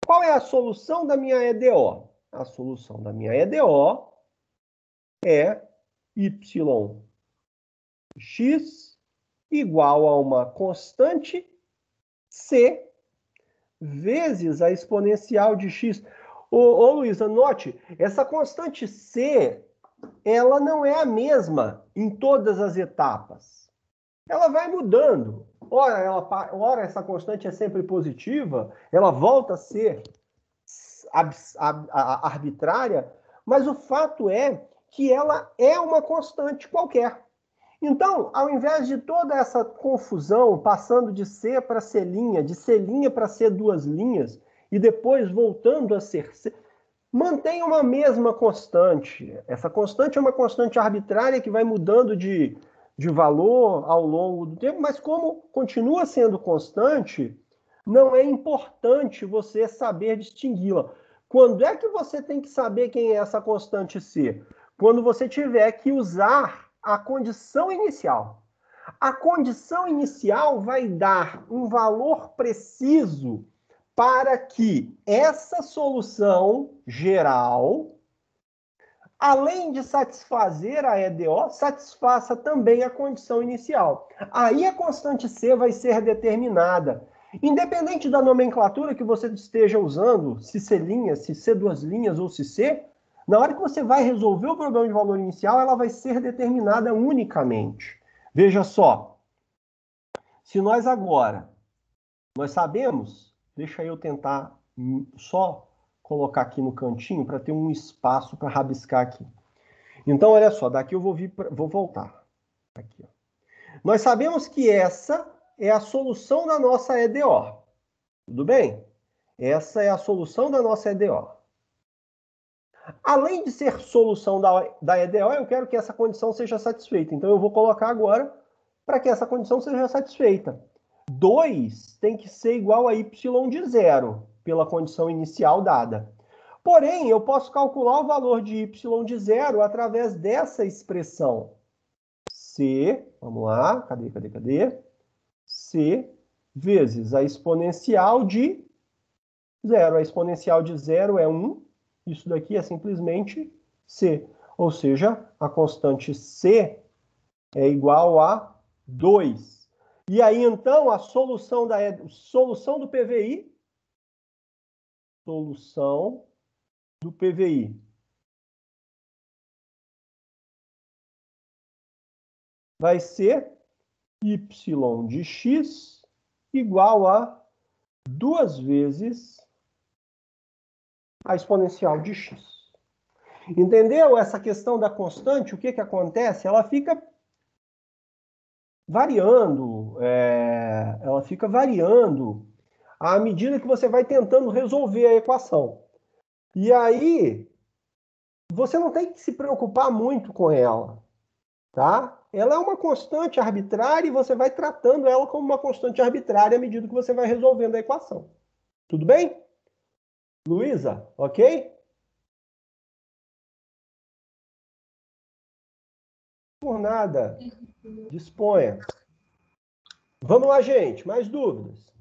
[SPEAKER 1] qual é a solução da minha EDO? A solução da minha EDO é yx igual a uma constante C vezes a exponencial de x. Ô Luísa, note, essa constante C, ela não é a mesma em todas as etapas. Ela vai mudando. Ora essa constante é sempre positiva, ela volta a ser arbitrária, mas o fato é que ela é uma constante qualquer. Então, ao invés de toda essa confusão, passando de C para C', de C' para C', e depois voltando a ser C, mantenha uma mesma constante. Essa constante é uma constante arbitrária que vai mudando de valor ao longo do tempo, mas como continua sendo constante, não é importante você saber distingui-la. Quando é que você tem que saber quem é essa constante C? Quando você tiver que usar a condição inicial. A condição inicial vai dar um valor preciso para que essa solução geral, além de satisfazer a EDO, satisfaça também a condição inicial. Aí a constante C vai ser determinada. Independente da nomenclatura que você esteja usando, se C', se C2' ou se C, na hora que você vai resolver o problema de valor inicial, ela vai ser determinada unicamente. Veja só, se nós sabemos, deixa eu tentar só colocar aqui no cantinho para ter um espaço para rabiscar aqui. Então, olha só, daqui eu vou voltar. Aqui, ó. Nós sabemos que essa é a solução da nossa EDO. Tudo bem? Essa é a solução da nossa EDO. Além de ser solução da EDO, eu quero que essa condição seja satisfeita. Então, eu vou colocar agora para que essa condição seja satisfeita. 2 tem que ser igual a y de 0, pela condição inicial dada. Porém, eu posso calcular o valor de y de 0 através dessa expressão. C, vamos lá, cadê? C vezes a exponencial de 0. A exponencial de 0 é 1. Isso daqui é simplesmente C. Ou seja, a constante C é igual a 2. E aí, então, a solução do PVI, vai ser y de x igual a 2 vezes a exponencial de x. Entendeu essa questão da constante? O que acontece? Ela fica variando, à medida que você vai tentando resolver a equação. E aí, você não tem que se preocupar muito com ela, tá? Ela é uma constante arbitrária e você vai tratando ela como uma constante arbitrária à medida que você vai resolvendo a equação. Tudo bem? Luísa, ok? Por nada. Disponha. Vamos lá, gente. Mais dúvidas?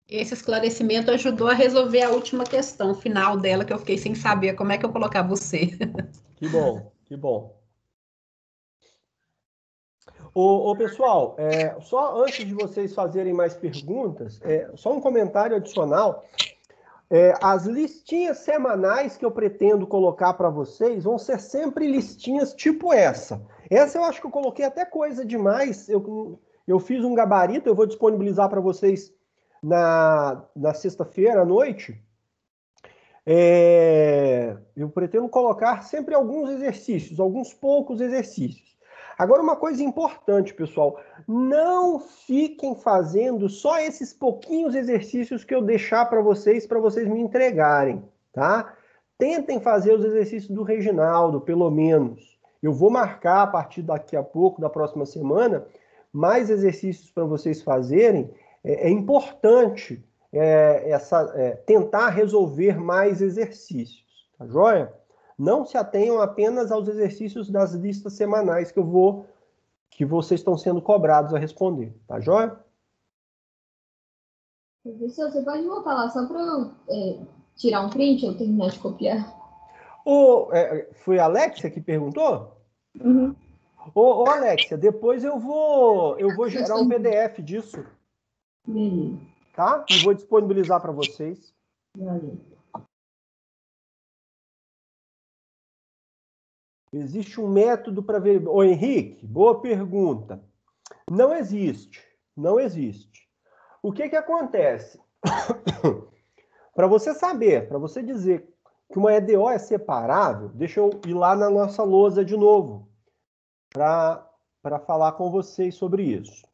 [SPEAKER 2] Esse esclarecimento ajudou a resolver a última questão final dela, que eu fiquei sem saber como é que eu colocava você.
[SPEAKER 1] Que bom, que bom. Ô pessoal, só antes de vocês fazerem mais perguntas, só um comentário adicional. As listinhas semanais que eu pretendo colocar para vocês vão ser sempre listinhas tipo essa. Essa eu acho que eu coloquei até coisa demais. Eu fiz um gabarito, eu vou disponibilizar para vocês na sexta-feira à noite. Eu pretendo colocar sempre alguns exercícios, alguns poucos exercícios. Agora, uma coisa importante, pessoal, não fiquem fazendo só esses pouquinhos exercícios que eu deixar para vocês me entregarem, tá? Tentem fazer os exercícios do Reginaldo, pelo menos. Eu vou marcar a partir daqui a pouco, da próxima semana, mais exercícios para vocês fazerem. É importante tentar resolver mais exercícios, tá joia? Não se atenham apenas aos exercícios das listas semanais que vocês estão sendo cobrados a responder, tá joia?
[SPEAKER 8] Professor, você pode voltar lá só para eu tirar um print ou terminar de copiar?
[SPEAKER 1] Foi a Alexia que perguntou?
[SPEAKER 8] Uhum.
[SPEAKER 1] Ô, Alexia, depois eu vou gerar um PDF disso.
[SPEAKER 8] Beleza.
[SPEAKER 1] Tá? E vou disponibilizar para vocês.
[SPEAKER 8] Valeu.
[SPEAKER 1] Existe um método para ver... Ô, Henrique, boa pergunta. Não existe. Não existe. O que acontece? Para você saber, para você dizer que uma EDO é separável, deixa eu ir lá na nossa lousa de novo para falar com vocês sobre isso.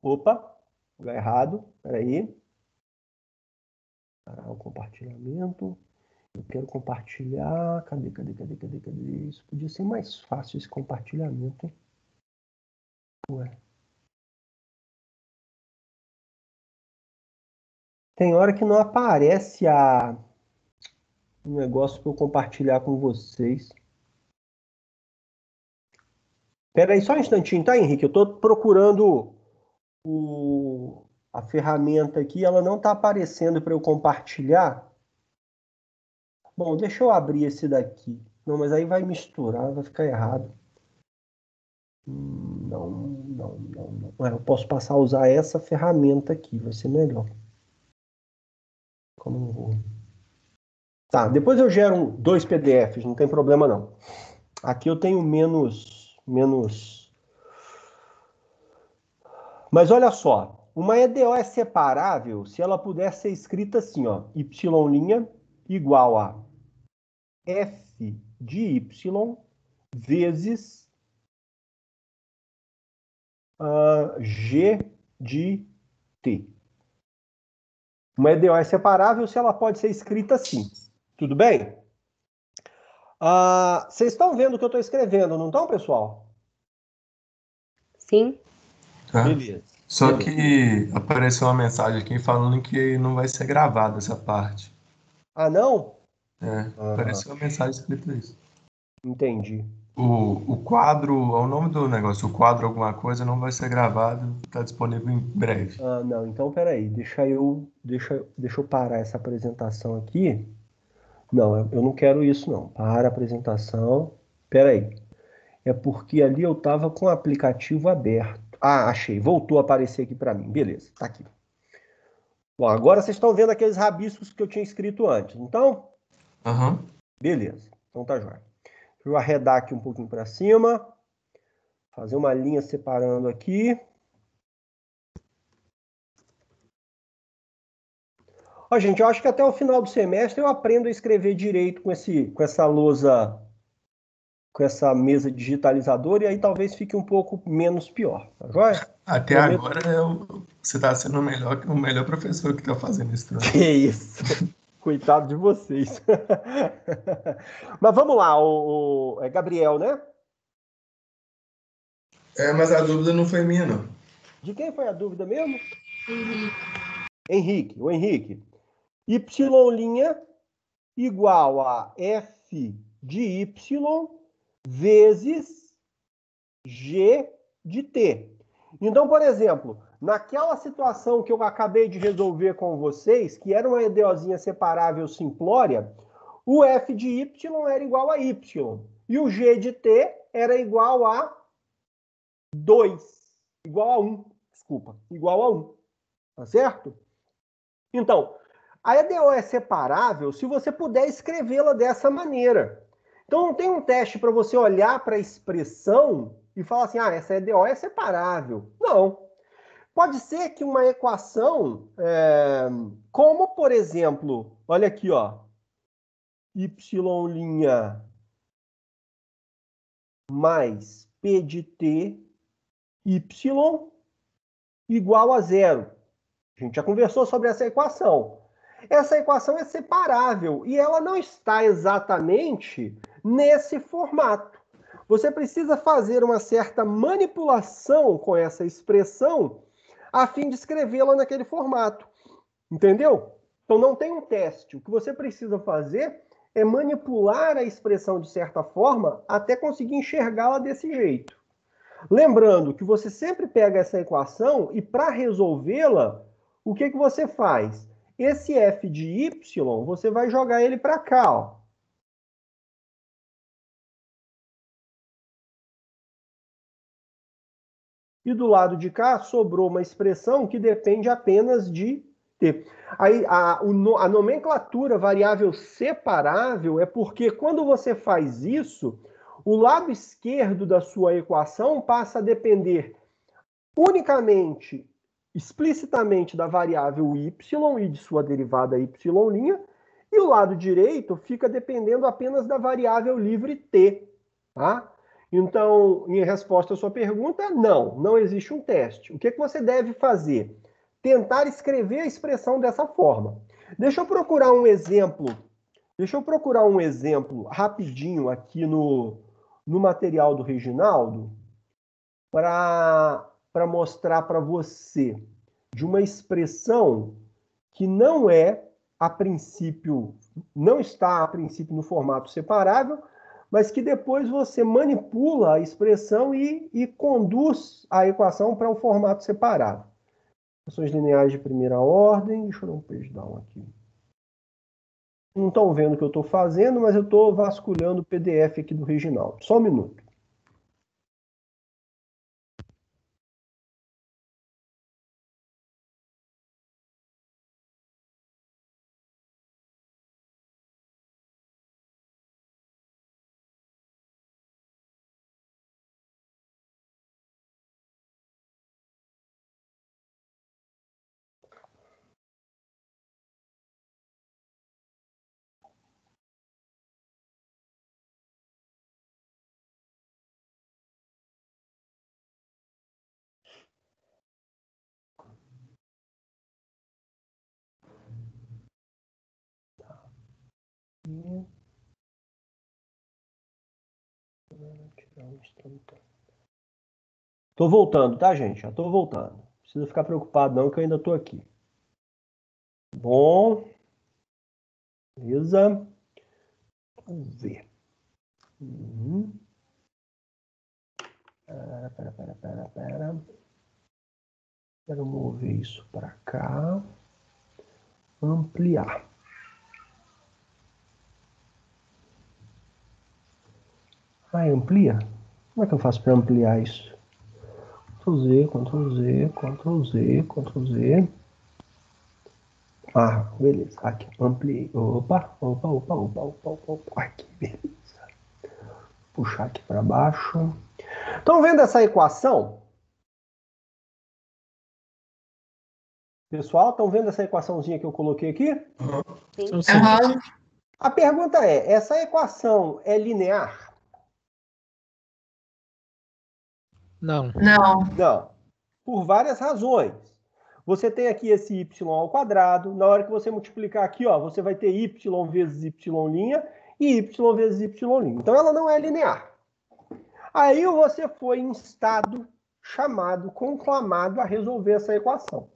[SPEAKER 1] Opa, lugar errado. Espera aí. Parar o compartilhamento. Eu quero compartilhar. Cadê? Isso podia ser mais fácil, esse compartilhamento, hein? Ué. Tem hora que não aparece um negócio para eu compartilhar com vocês. Espera aí só um instantinho, tá, Henrique? Eu estou procurando a ferramenta aqui, ela não está aparecendo para eu compartilhar. Bom, deixa eu abrir esse daqui. Não, mas aí vai misturar, vai ficar errado. Não. Eu posso passar a usar essa ferramenta aqui, vai ser melhor. Como eu vou? Tá, depois eu gero 2 PDFs, não tem problema não. Aqui eu tenho menos... Mas olha só, uma EDO é separável se ela puder ser escrita assim, ó, y' igual a f de y vezes g de t. Uma EDO é separável se ela pode ser escrita assim. Tudo bem? Vocês estão vendo o que eu estou escrevendo, não estão, pessoal?
[SPEAKER 5] Sim.
[SPEAKER 6] Tá?
[SPEAKER 1] Beleza.
[SPEAKER 6] Só que apareceu uma mensagem aqui falando que não vai ser gravada essa parte.
[SPEAKER 1] Ah, não?
[SPEAKER 6] Apareceu uma mensagem escrita isso.
[SPEAKER 1] Entendi.
[SPEAKER 6] O quadro, é o nome do negócio, o quadro alguma coisa não vai ser gravado, está disponível em breve.
[SPEAKER 1] Não, então peraí, deixa eu parar essa apresentação aqui. Não, eu não quero isso não. Para a apresentação. Peraí. É porque ali eu estava com o aplicativo aberto. Achei. Voltou a aparecer aqui para mim. Beleza, tá aqui. Bom, agora vocês estão vendo aqueles rabiscos que eu tinha escrito antes. Então? Beleza. Então tá jóia. Deixa eu arredar aqui um pouquinho para cima. Fazer uma linha separando aqui. Ó, gente, eu acho que até o final do semestre eu aprendo a escrever direito com essa lousa, com essa mesa digitalizadora, e aí talvez fique um pouco menos pior, tá joia?
[SPEAKER 6] Até agora você está sendo o melhor professor que está fazendo isso.
[SPEAKER 1] Que isso! Coitado de vocês. Mas vamos lá, é Gabriel, né?
[SPEAKER 6] Mas a dúvida não foi minha, não.
[SPEAKER 1] De quem foi a dúvida mesmo? Henrique. O Henrique. Y' igual a f de y vezes g de t. Então, por exemplo, naquela situação que eu acabei de resolver com vocês, que era uma EDOzinha separável simplória, o f de y era igual a y. E o g de t era igual a 2. Igual a 1. Desculpa. Igual a 1. Tá certo? Então, a EDO é separável se você puder escrevê-la dessa maneira. Então, não tem um teste para você olhar para a expressão e falar assim, essa EDO é separável. Não. Pode ser que uma equação, como, por exemplo, olha aqui, ó, y' mais p de t, y igual a 0. A gente já conversou sobre essa equação. Essa equação é separável e ela não está exatamente nesse formato. Você precisa fazer uma certa manipulação com essa expressão a fim de escrevê-la naquele formato. Entendeu? Então não tem um teste. O que você precisa fazer é manipular a expressão de certa forma até conseguir enxergá-la desse jeito. Lembrando que você sempre pega essa equação e para resolvê-la, o que você faz? Esse f de y, você vai jogar ele para cá, ó. E do lado de cá sobrou uma expressão que depende apenas de t. Aí a nomenclatura variável separável é porque quando você faz isso, o lado esquerdo da sua equação passa a depender unicamente, explicitamente da variável y e de sua derivada y', e o lado direito fica dependendo apenas da variável livre t. Tá? Então, em resposta à sua pergunta, não existe um teste. O que você deve fazer? Tentar escrever a expressão dessa forma. Deixa eu procurar um exemplo rapidinho aqui no material do Reginaldo para mostrar para você de uma expressão que não está a princípio no formato separável, mas que depois você manipula a expressão e conduz a equação para um formato separável. Equações lineares de primeira ordem. Deixa eu dar um page down aqui. Não estão vendo o que eu estou fazendo, mas eu estou vasculhando o PDF aqui do Reginaldo. Só um minuto. Estou voltando, tá, gente? Já estou voltando. Não precisa ficar preocupado não, que eu ainda estou aqui. Bom. Beleza. Vamos ver. Pera. Quero mover isso para cá. Ampliar. Amplia? Como é que eu faço para ampliar isso? Ctrl Z, Ctrl Z, Ctrl Z, Ctrl Z. Ah, beleza. Aqui, ampliei. Opa. Aqui, beleza. Puxar aqui para baixo. Estão vendo essa equação? Pessoal, estão vendo essa equaçãozinha que eu coloquei aqui?
[SPEAKER 4] Sim.
[SPEAKER 1] A pergunta é, essa equação é linear?
[SPEAKER 4] Não.
[SPEAKER 1] Não. Por várias razões. Você tem aqui esse y ao quadrado. Na hora que você multiplicar aqui, ó, você vai ter y vezes y' e y vezes y'. Então, ela não é linear. Aí você foi instado, chamado, conclamado a resolver essa equação.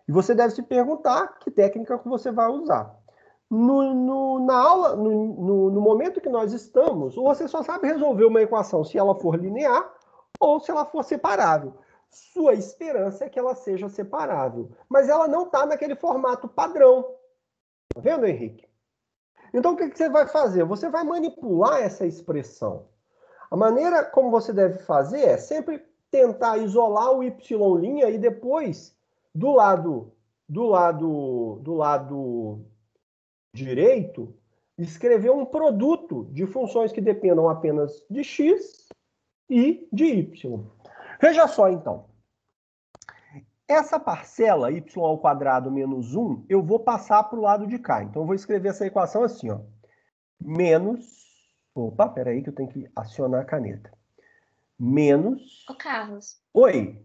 [SPEAKER 1] E você deve se perguntar que técnica que você vai usar. Na aula, no momento que nós estamos, você só sabe resolver uma equação se ela for linear ou se ela for separável. Sua esperança é que ela seja separável. Mas ela não está naquele formato padrão. Tá vendo, Henrique? Então, o que você vai fazer? Você vai manipular essa expressão. A maneira como você deve fazer é sempre tentar isolar o y' e depois, do lado direito, escrever um produto de funções que dependam apenas de x e de y. Veja só, então. Essa parcela y ao quadrado menos 1, eu vou passar para o lado de cá. Então, eu vou escrever essa equação assim, ó. Menos... Opa, peraí que eu tenho que acionar a caneta. Menos...
[SPEAKER 10] Ô, Carlos.
[SPEAKER 1] Oi.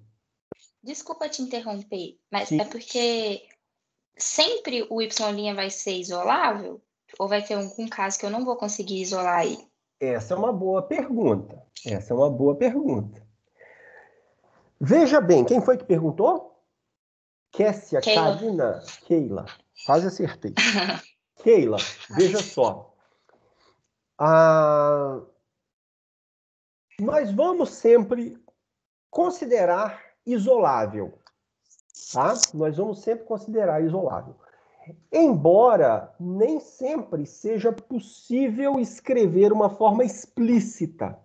[SPEAKER 10] Desculpa te interromper, mas
[SPEAKER 1] Sim.
[SPEAKER 10] é porque sempre o y' vai ser isolável? Ou vai ter algum caso que eu não vou conseguir isolar aí?
[SPEAKER 1] Essa é uma boa pergunta. Veja bem, quem foi que perguntou? Kessia, Karina, Keila. Quase acertei. Keila, veja só. Nós vamos sempre considerar isolável. Tá? Nós vamos sempre considerar isolável. Embora nem sempre seja possível escrever uma forma explícita.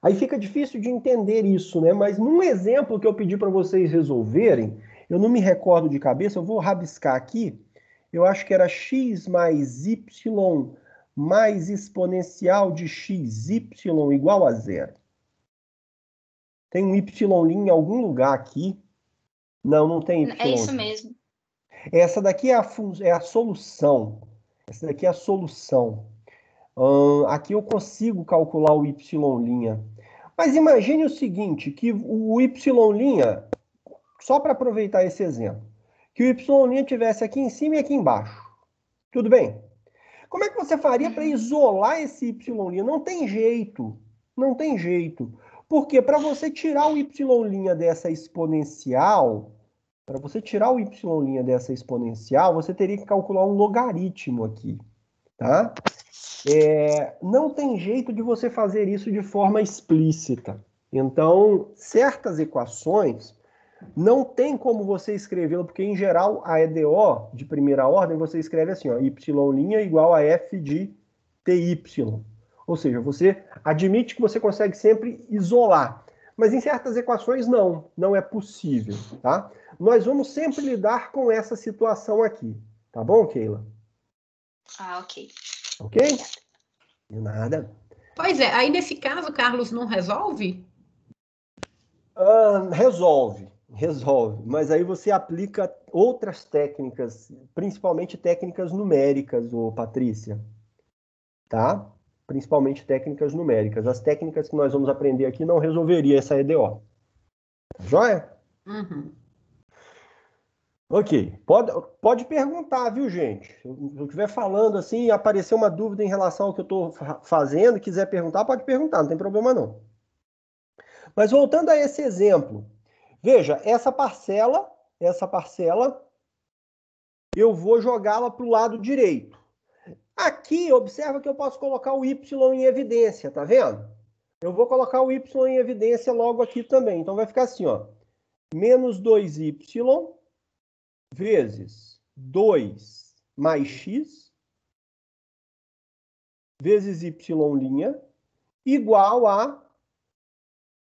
[SPEAKER 1] Aí fica difícil de entender isso, né? Mas num exemplo que eu pedi para vocês resolverem, eu não me recordo de cabeça, eu vou rabiscar aqui. Eu acho que era x mais y mais exponencial de xy igual a 0. Tem um y' em algum lugar aqui. Não tem y.
[SPEAKER 10] É isso mesmo.
[SPEAKER 1] Essa daqui é a solução. Essa daqui é a solução. Aqui eu consigo calcular o y'. Mas imagine o seguinte, que o y', só para aproveitar esse exemplo, que o y' tivesse aqui em cima e aqui embaixo. Tudo bem? Como é que você faria para isolar esse y'? Não tem jeito. Não tem jeito. Porque para você tirar o y' dessa exponencial, você teria que calcular um logaritmo aqui, tá? Não tem jeito de você fazer isso de forma explícita. Então, certas equações, Não tem como você escrevê-lo, porque em geral a EDO de primeira ordem você escreve assim, ó, y' igual a f de ty. Ou seja, você admite que você consegue sempre isolar. Mas em certas equações não é possível, tá? Nós vamos sempre lidar com essa situação aqui, tá bom, Keila?
[SPEAKER 10] Ah, ok.
[SPEAKER 1] Ok? De nada.
[SPEAKER 2] Pois é, aí nesse caso, Carlos, não resolve?
[SPEAKER 1] Resolve, mas aí você aplica outras técnicas, principalmente técnicas numéricas, ô Patrícia, tá? Principalmente técnicas numéricas. As técnicas que nós vamos aprender aqui não resolveria essa EDO. Tá joia?
[SPEAKER 2] Uhum.
[SPEAKER 1] Ok, pode perguntar, viu, gente? Se eu estiver falando assim e aparecer uma dúvida em relação ao que eu estou fazendo e quiser perguntar, pode perguntar, não tem problema não. Mas voltando a esse exemplo, veja, essa parcela, eu vou jogá-la para o lado direito. Aqui, observa que eu posso colocar o y em evidência, tá vendo? Eu vou colocar o y em evidência logo aqui também. Então vai ficar assim, ó, menos 2y vezes 2 mais x vezes y' igual a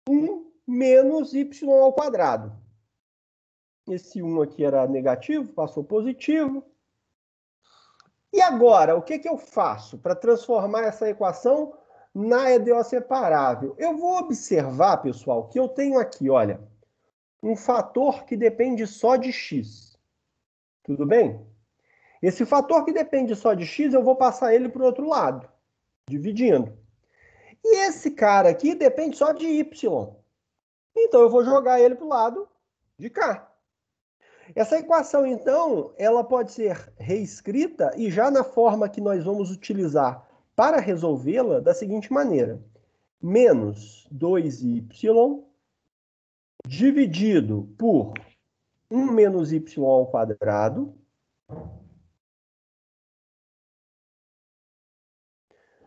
[SPEAKER 1] 1 menos y ao quadrado. Esse 1 aqui era negativo, passou positivo. E agora, o que eu faço para transformar essa equação na EDO separável? Eu vou observar, pessoal, que eu tenho aqui, olha, um fator que depende só de x. Tudo bem? Esse fator que depende só de x, eu vou passar ele para o outro lado, dividindo. E esse cara aqui depende só de y. Então, eu vou jogar ele para o lado de cá. Essa equação, então, ela pode ser reescrita e já na forma que nós vamos utilizar para resolvê-la da seguinte maneira. Menos 2y dividido por 1 menos y ao quadrado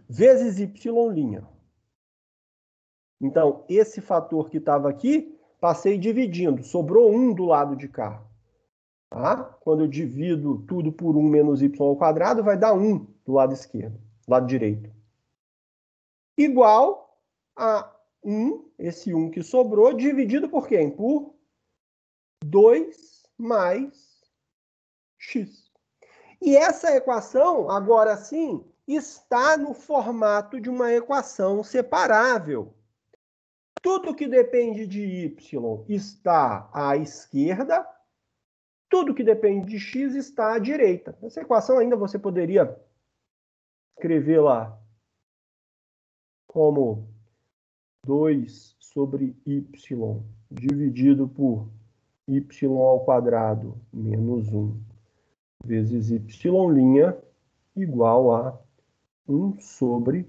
[SPEAKER 1] vezes y'. Então, esse fator que estava aqui, passei dividindo. Sobrou 1 do lado de cá. Tá? Quando eu divido tudo por 1 menos y ao quadrado, vai dar 1 do lado esquerdo, do lado direito. Igual a 1, esse 1 que sobrou, dividido por quem? Por 2 mais x. E essa equação, agora sim, está no formato de uma equação separável. Tudo que depende de y está à esquerda, tudo que depende de x está à direita. Essa equação ainda você poderia escrever lá como 2 sobre y dividido por y ao quadrado menos 1 vezes y' igual a 1 sobre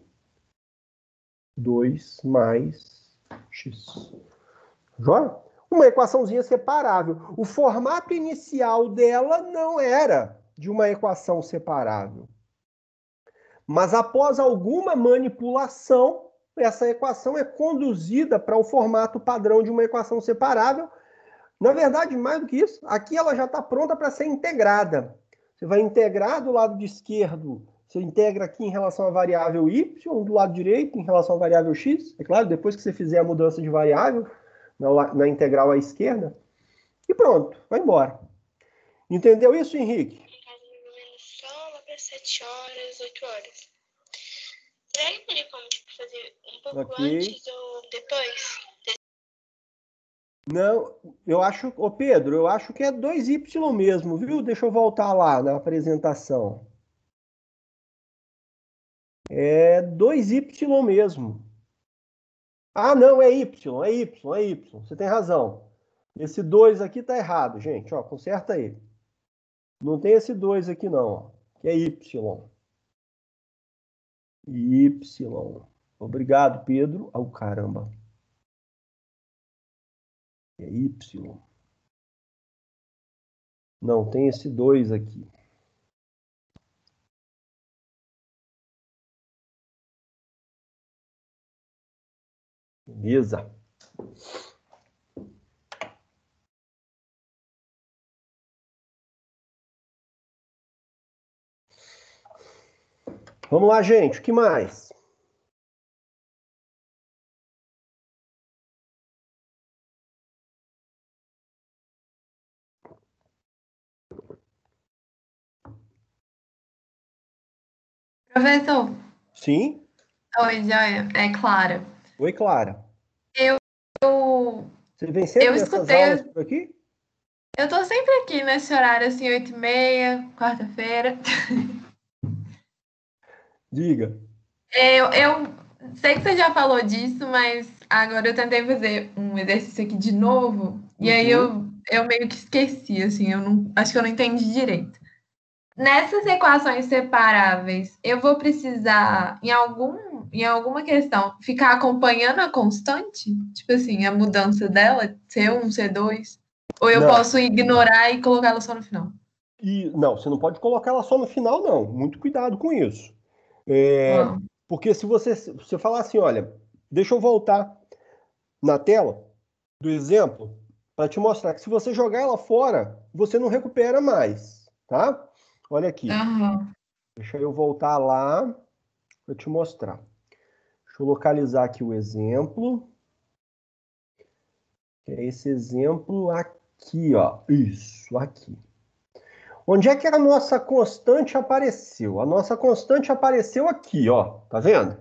[SPEAKER 1] 2 mais x. Joia? Uma equaçãozinha separável. O formato inicial dela não era de uma equação separável. Mas após alguma manipulação, essa equação é conduzida para o formato padrão de uma equação separável. Na verdade, mais do que isso, aqui ela já está pronta para ser integrada. Você vai integrar do lado esquerdo, você integra aqui em relação à variável y, do lado direito em relação à variável x. É claro, depois que você fizer a mudança de variável na integral à esquerda. E pronto, vai embora. Entendeu isso, Henrique?
[SPEAKER 11] Só para 7 horas, 8 horas. Será que teria como fazer um pouco antes ou depois?
[SPEAKER 1] Não, eu acho, ô Pedro, eu acho que é 2y mesmo, viu? Deixa eu voltar lá na apresentação. É 2y mesmo. Ah, não, é y. Você tem razão. Esse 2 aqui tá errado, gente. Ó, conserta aí. Não tem esse 2 aqui, não. Ó, que é y. Y. Obrigado, Pedro. Oh, caramba. É y. Não, tem esse 2 aqui. Beleza. Vamos lá, gente. O que mais?
[SPEAKER 12] Professor.
[SPEAKER 1] Sim?
[SPEAKER 12] Oi, Joia. É Clara.
[SPEAKER 1] Oi, Clara. Você vem sempre
[SPEAKER 12] Eu
[SPEAKER 1] nessas
[SPEAKER 12] escutei...
[SPEAKER 1] aulas por aqui?
[SPEAKER 12] Eu tô sempre aqui nesse horário, assim, 8h30, quarta-feira.
[SPEAKER 1] Diga.
[SPEAKER 12] Eu sei que você já falou disso, mas agora eu tentei fazer um exercício aqui de novo, e aí eu meio que esqueci, assim, acho que eu não entendi direito. Nessas equações separáveis, eu vou precisar, em alguma questão, ficar acompanhando a constante? Tipo assim, a mudança dela, C1, C2? Ou eu posso ignorar e colocá-la só no final?
[SPEAKER 1] Não, você não pode colocar ela só no final, não. Muito cuidado com isso. Porque se você falar assim, olha, deixa eu voltar na tela do exemplo para te mostrar que se você jogar ela fora, você não recupera mais, tá? Olha aqui. Deixa eu voltar lá para te mostrar. Deixa eu localizar aqui o exemplo. É esse exemplo aqui, ó. Isso, aqui. Onde é que a nossa constante apareceu? A nossa constante apareceu aqui, ó. Tá vendo?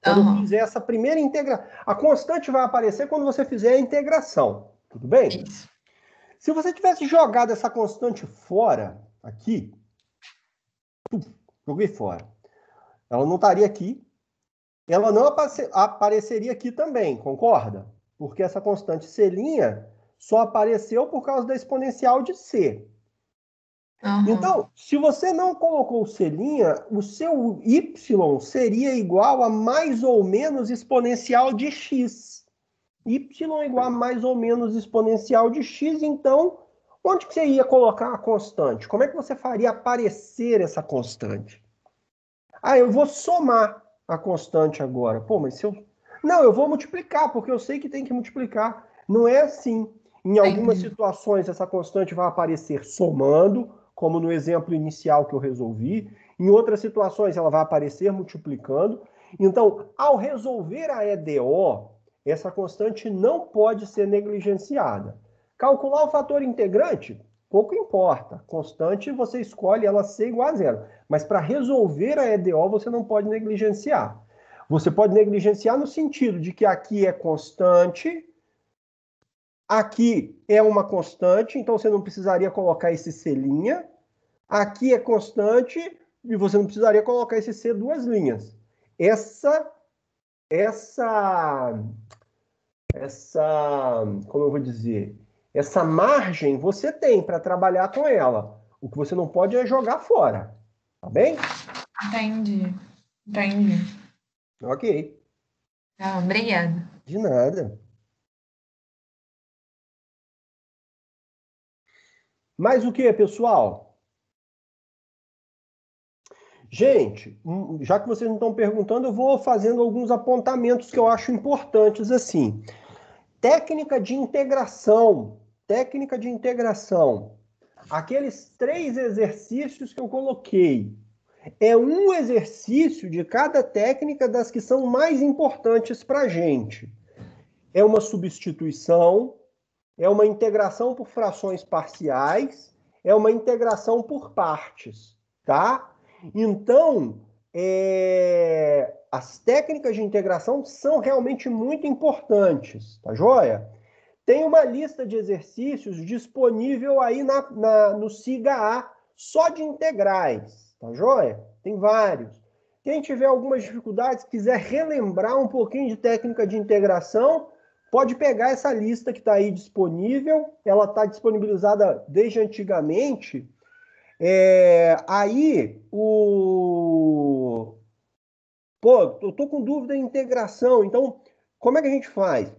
[SPEAKER 1] Quando eu fizer essa primeira integração. A constante vai aparecer quando você fizer a integração. Tudo bem?
[SPEAKER 12] Isso.
[SPEAKER 1] Se você tivesse jogado essa constante fora, aqui, joguei fora. Ela não estaria aqui. Ela não apareceria aqui também, concorda? Porque essa constante C' só apareceu por causa da exponencial de C. Então, se você não colocou C', o seu Y seria igual a mais ou menos exponencial de X. Y igual a mais ou menos exponencial de X, então, onde que você ia colocar a constante? Como é que você faria aparecer essa constante? Ah, eu vou somar a constante agora. Pô, mas se eu... Não, eu vou multiplicar, porque eu sei que tem que multiplicar. Não é assim. Em algumas situações, essa constante vai aparecer somando, como no exemplo inicial que eu resolvi. Em outras situações, ela vai aparecer multiplicando. Então, ao resolver a EDO, essa constante não pode ser negligenciada. Calcular o fator integrante, pouco importa. Constante, você escolhe ela ser igual a zero. Mas para resolver a EDO, você não pode negligenciar. Você pode negligenciar no sentido de que aqui é constante, aqui é uma constante, então você não precisaria colocar esse C'. Aqui é constante e você não precisaria colocar esse C duas linhas. Como eu vou dizer? Essa margem você tem para trabalhar com ela. O que você não pode é jogar fora. Tá bem?
[SPEAKER 12] Entendi.
[SPEAKER 1] Ok.
[SPEAKER 12] Obrigada.
[SPEAKER 1] De nada. Mais o que, pessoal? Gente, já que vocês não estão perguntando, eu vou fazendo alguns apontamentos que eu acho importantes assim. Técnica de integração. Aqueles 3 exercícios que eu coloquei. É um exercício de cada técnica das que são mais importantes para a gente. É uma substituição, é uma integração por frações parciais, é uma integração por partes, tá? Então, as técnicas de integração são realmente muito importantes, tá joia? Tem uma lista de exercícios disponível aí no SIGA-A, só de integrais, tá joia? Tem vários. Quem tiver algumas dificuldades, quiser relembrar um pouquinho de técnica de integração, pode pegar essa lista que está aí disponível. Ela está disponibilizada desde antigamente. Pô, eu tô com dúvida em integração, então como é que a gente faz?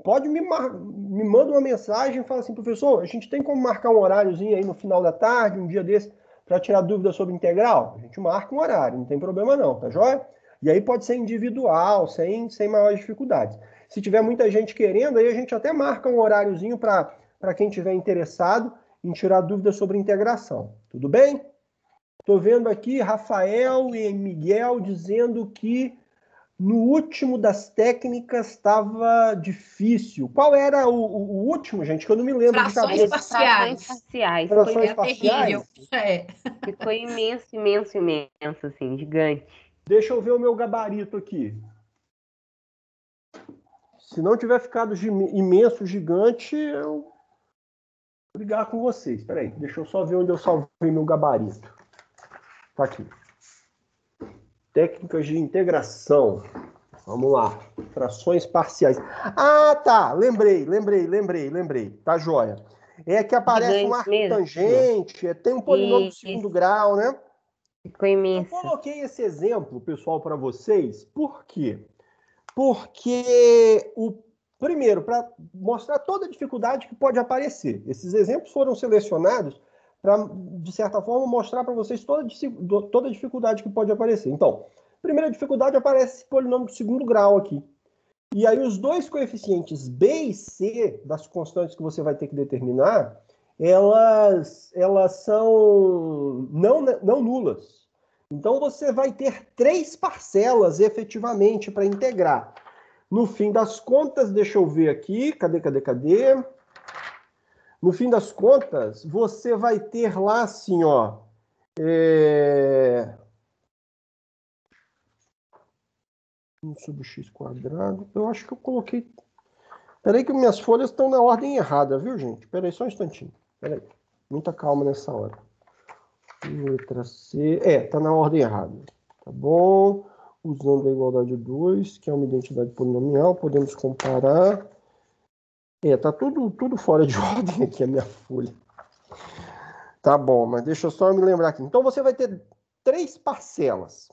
[SPEAKER 1] Pode me manda uma mensagem e fala assim, professor, a gente tem como marcar um horáriozinho aí no final da tarde, um dia desse, para tirar dúvida sobre integral? A gente marca um horário, não tem problema não, tá joia? E aí pode ser individual, sem maiores dificuldades. Se tiver muita gente querendo, aí a gente até marca um horáriozinho para quem tiver interessado em tirar dúvidas sobre integração. Tudo bem? Estou vendo aqui Rafael e Miguel dizendo que no último das técnicas estava difícil. Qual era o último, gente? Que eu não me lembro de cabeça.
[SPEAKER 5] Frações parciais.
[SPEAKER 1] Frações parciais?
[SPEAKER 5] Ficou imenso, imenso, imenso, assim, gigante.
[SPEAKER 1] Deixa eu ver o meu gabarito aqui. Se não tiver ficado imenso, gigante, eu vou brigar com vocês. Espera aí, deixa eu só ver onde eu salvei meu gabarito. Tá aqui. Técnicas de integração. Vamos lá. Frações parciais. Ah, tá. Lembrei. Tá joia. É que aparece um arco tangente, tem um polinômio de segundo grau, né?
[SPEAKER 5] Ficou imenso.
[SPEAKER 1] Eu coloquei esse exemplo, pessoal, para vocês. Por quê? Porque, primeiro, para mostrar toda a dificuldade que pode aparecer. Esses exemplos foram selecionados para, de certa forma, mostrar para vocês toda a dificuldade que pode aparecer. Então, primeira dificuldade, aparece esse polinômio de segundo grau aqui. E aí os dois coeficientes B e C das constantes que você vai ter que determinar, elas são não nulas. Então você vai ter 3 parcelas efetivamente para integrar. No fim das contas, deixa eu ver aqui, cadê? No fim das contas, você vai ter lá assim, ó, 1 sobre x quadrado. Eu acho que eu coloquei... Peraí que minhas folhas estão na ordem errada, viu, gente? Peraí, só um instantinho. Peraí. Muita calma nessa hora. Letra C. Tá na ordem errada. Tá bom. Usando a igualdade 2, que é uma identidade polinomial, podemos comparar. Tá tudo fora de ordem aqui, a minha folha. Tá bom, mas deixa eu só me lembrar aqui. Então, você vai ter 3 parcelas.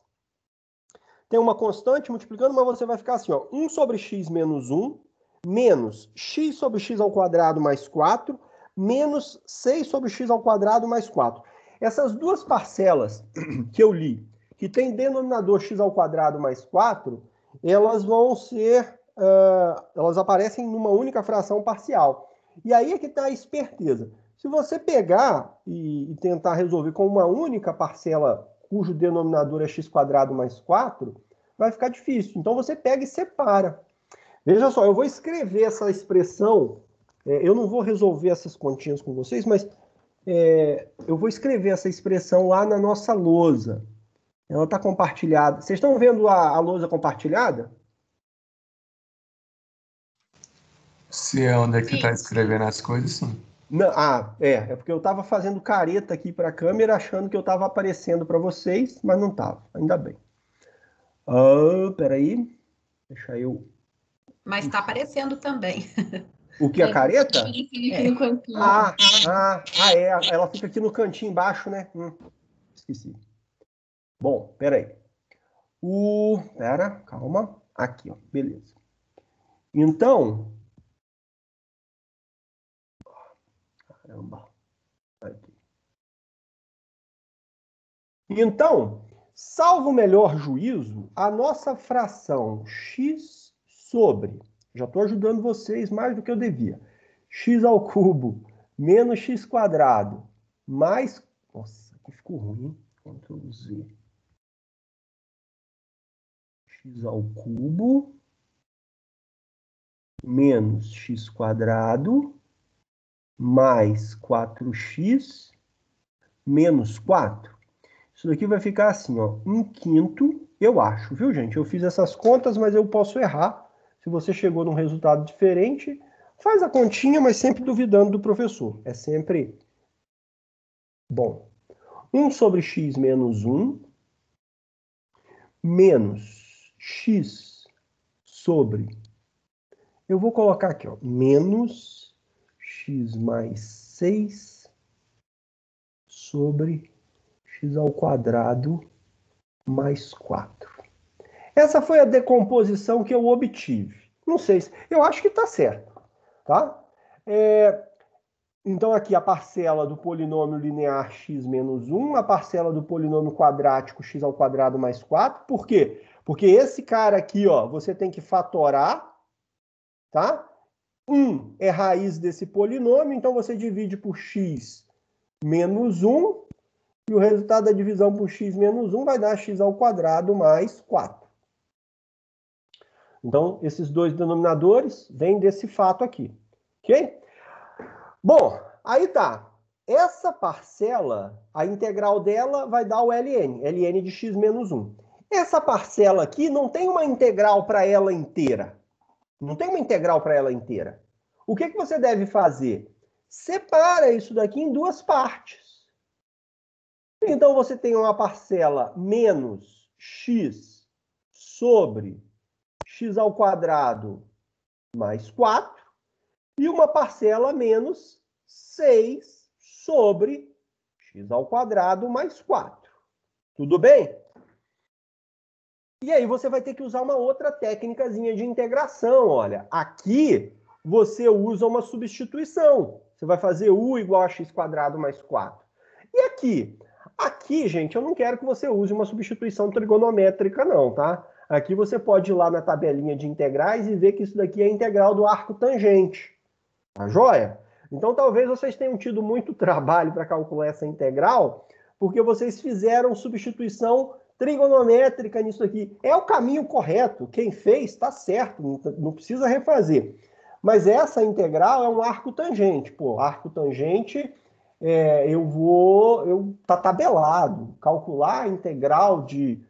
[SPEAKER 1] Tem uma constante multiplicando, mas você vai ficar assim, ó, 1 sobre x menos 1, menos x sobre x ao quadrado mais 4, menos 6 sobre x ao quadrado mais 4. Essas duas parcelas que eu li, que tem denominador x ao quadrado mais 4, elas vão ser, elas aparecem numa única fração parcial. E aí é que está a esperteza. Se você pegar e tentar resolver com uma única parcela cujo denominador é x quadrado mais 4, vai ficar difícil. Então você pega e separa. Veja só, eu vou escrever essa expressão, eu não vou resolver essas continhas com vocês, mas eu vou escrever essa expressão lá na nossa lousa. Ela está compartilhada. Vocês estão vendo a lousa compartilhada?
[SPEAKER 6] Se é onde é que está escrevendo as coisas, sim.
[SPEAKER 1] Não, é porque eu estava fazendo careta aqui para a câmera, achando que eu estava aparecendo para vocês, mas não estava, ainda bem. Peraí, deixa eu...
[SPEAKER 2] Mas está aparecendo também.
[SPEAKER 1] O que, a careta?
[SPEAKER 8] No cantinho.
[SPEAKER 1] Ela fica aqui no cantinho embaixo, né? Esqueci. Bom, peraí. Calma. Aqui, ó, beleza. Então... Caramba. Aqui. Então, salvo o melhor juízo, a nossa fração x sobre, já estou ajudando vocês mais do que eu devia, x ao cubo menos x quadrado mais... Nossa, aqui ficou ruim. Ctrl Z. X ao cubo menos x quadrado mais 4x menos 4. Isso daqui vai ficar assim, ó, 1/5, eu acho, viu, gente? Eu fiz essas contas, mas eu posso errar. Se você chegou num resultado diferente, faz a continha, mas sempre duvidando do professor. É sempre bom. 1 sobre x menos 1 menos x sobre... Eu vou colocar aqui, ó, menos x mais 6 sobre x ao quadrado mais 4. Essa foi a decomposição que eu obtive. Não sei se... Eu acho que está certo, tá? Então, aqui a parcela do polinômio linear x menos 1, a parcela do polinômio quadrático x ao quadrado mais 4. Por quê? Porque esse cara aqui, ó, você tem que fatorar, tá? 1 é raiz desse polinômio, então você divide por x menos 1, E o resultado da divisão por x menos 1 vai dar x ao quadrado mais 4. Então, esses dois denominadores vêm desse fato aqui. Ok? Bom, aí tá. Essa parcela, a integral dela vai dar o ln. ln de x menos 1. Essa parcela aqui não tem uma integral para ela inteira. Não tem uma integral para ela inteira. O que você deve fazer? Separa isso daqui em duas partes. Então, você tem uma parcela menos x sobre x ao quadrado mais 4 e uma parcela menos 6 sobre x ao quadrado mais 4. Tudo bem? E aí você vai ter que usar uma outra técnicazinha de integração. Olha, aqui você usa uma substituição. Você vai fazer u igual a x quadrado mais 4. E aqui? Aqui, gente, eu não quero que você use uma substituição trigonométrica, não, tá? Aqui você pode ir lá na tabelinha de integrais e ver que isso daqui é a integral do arco tangente. Tá joia? Então, talvez vocês tenham tido muito trabalho para calcular essa integral, porque vocês fizeram substituição trigonométrica nisso aqui. É o caminho correto. Quem fez está certo, não precisa refazer. Mas essa integral é um arco tangente. Pô, arco tangente... tá tabelado. Calcular a integral de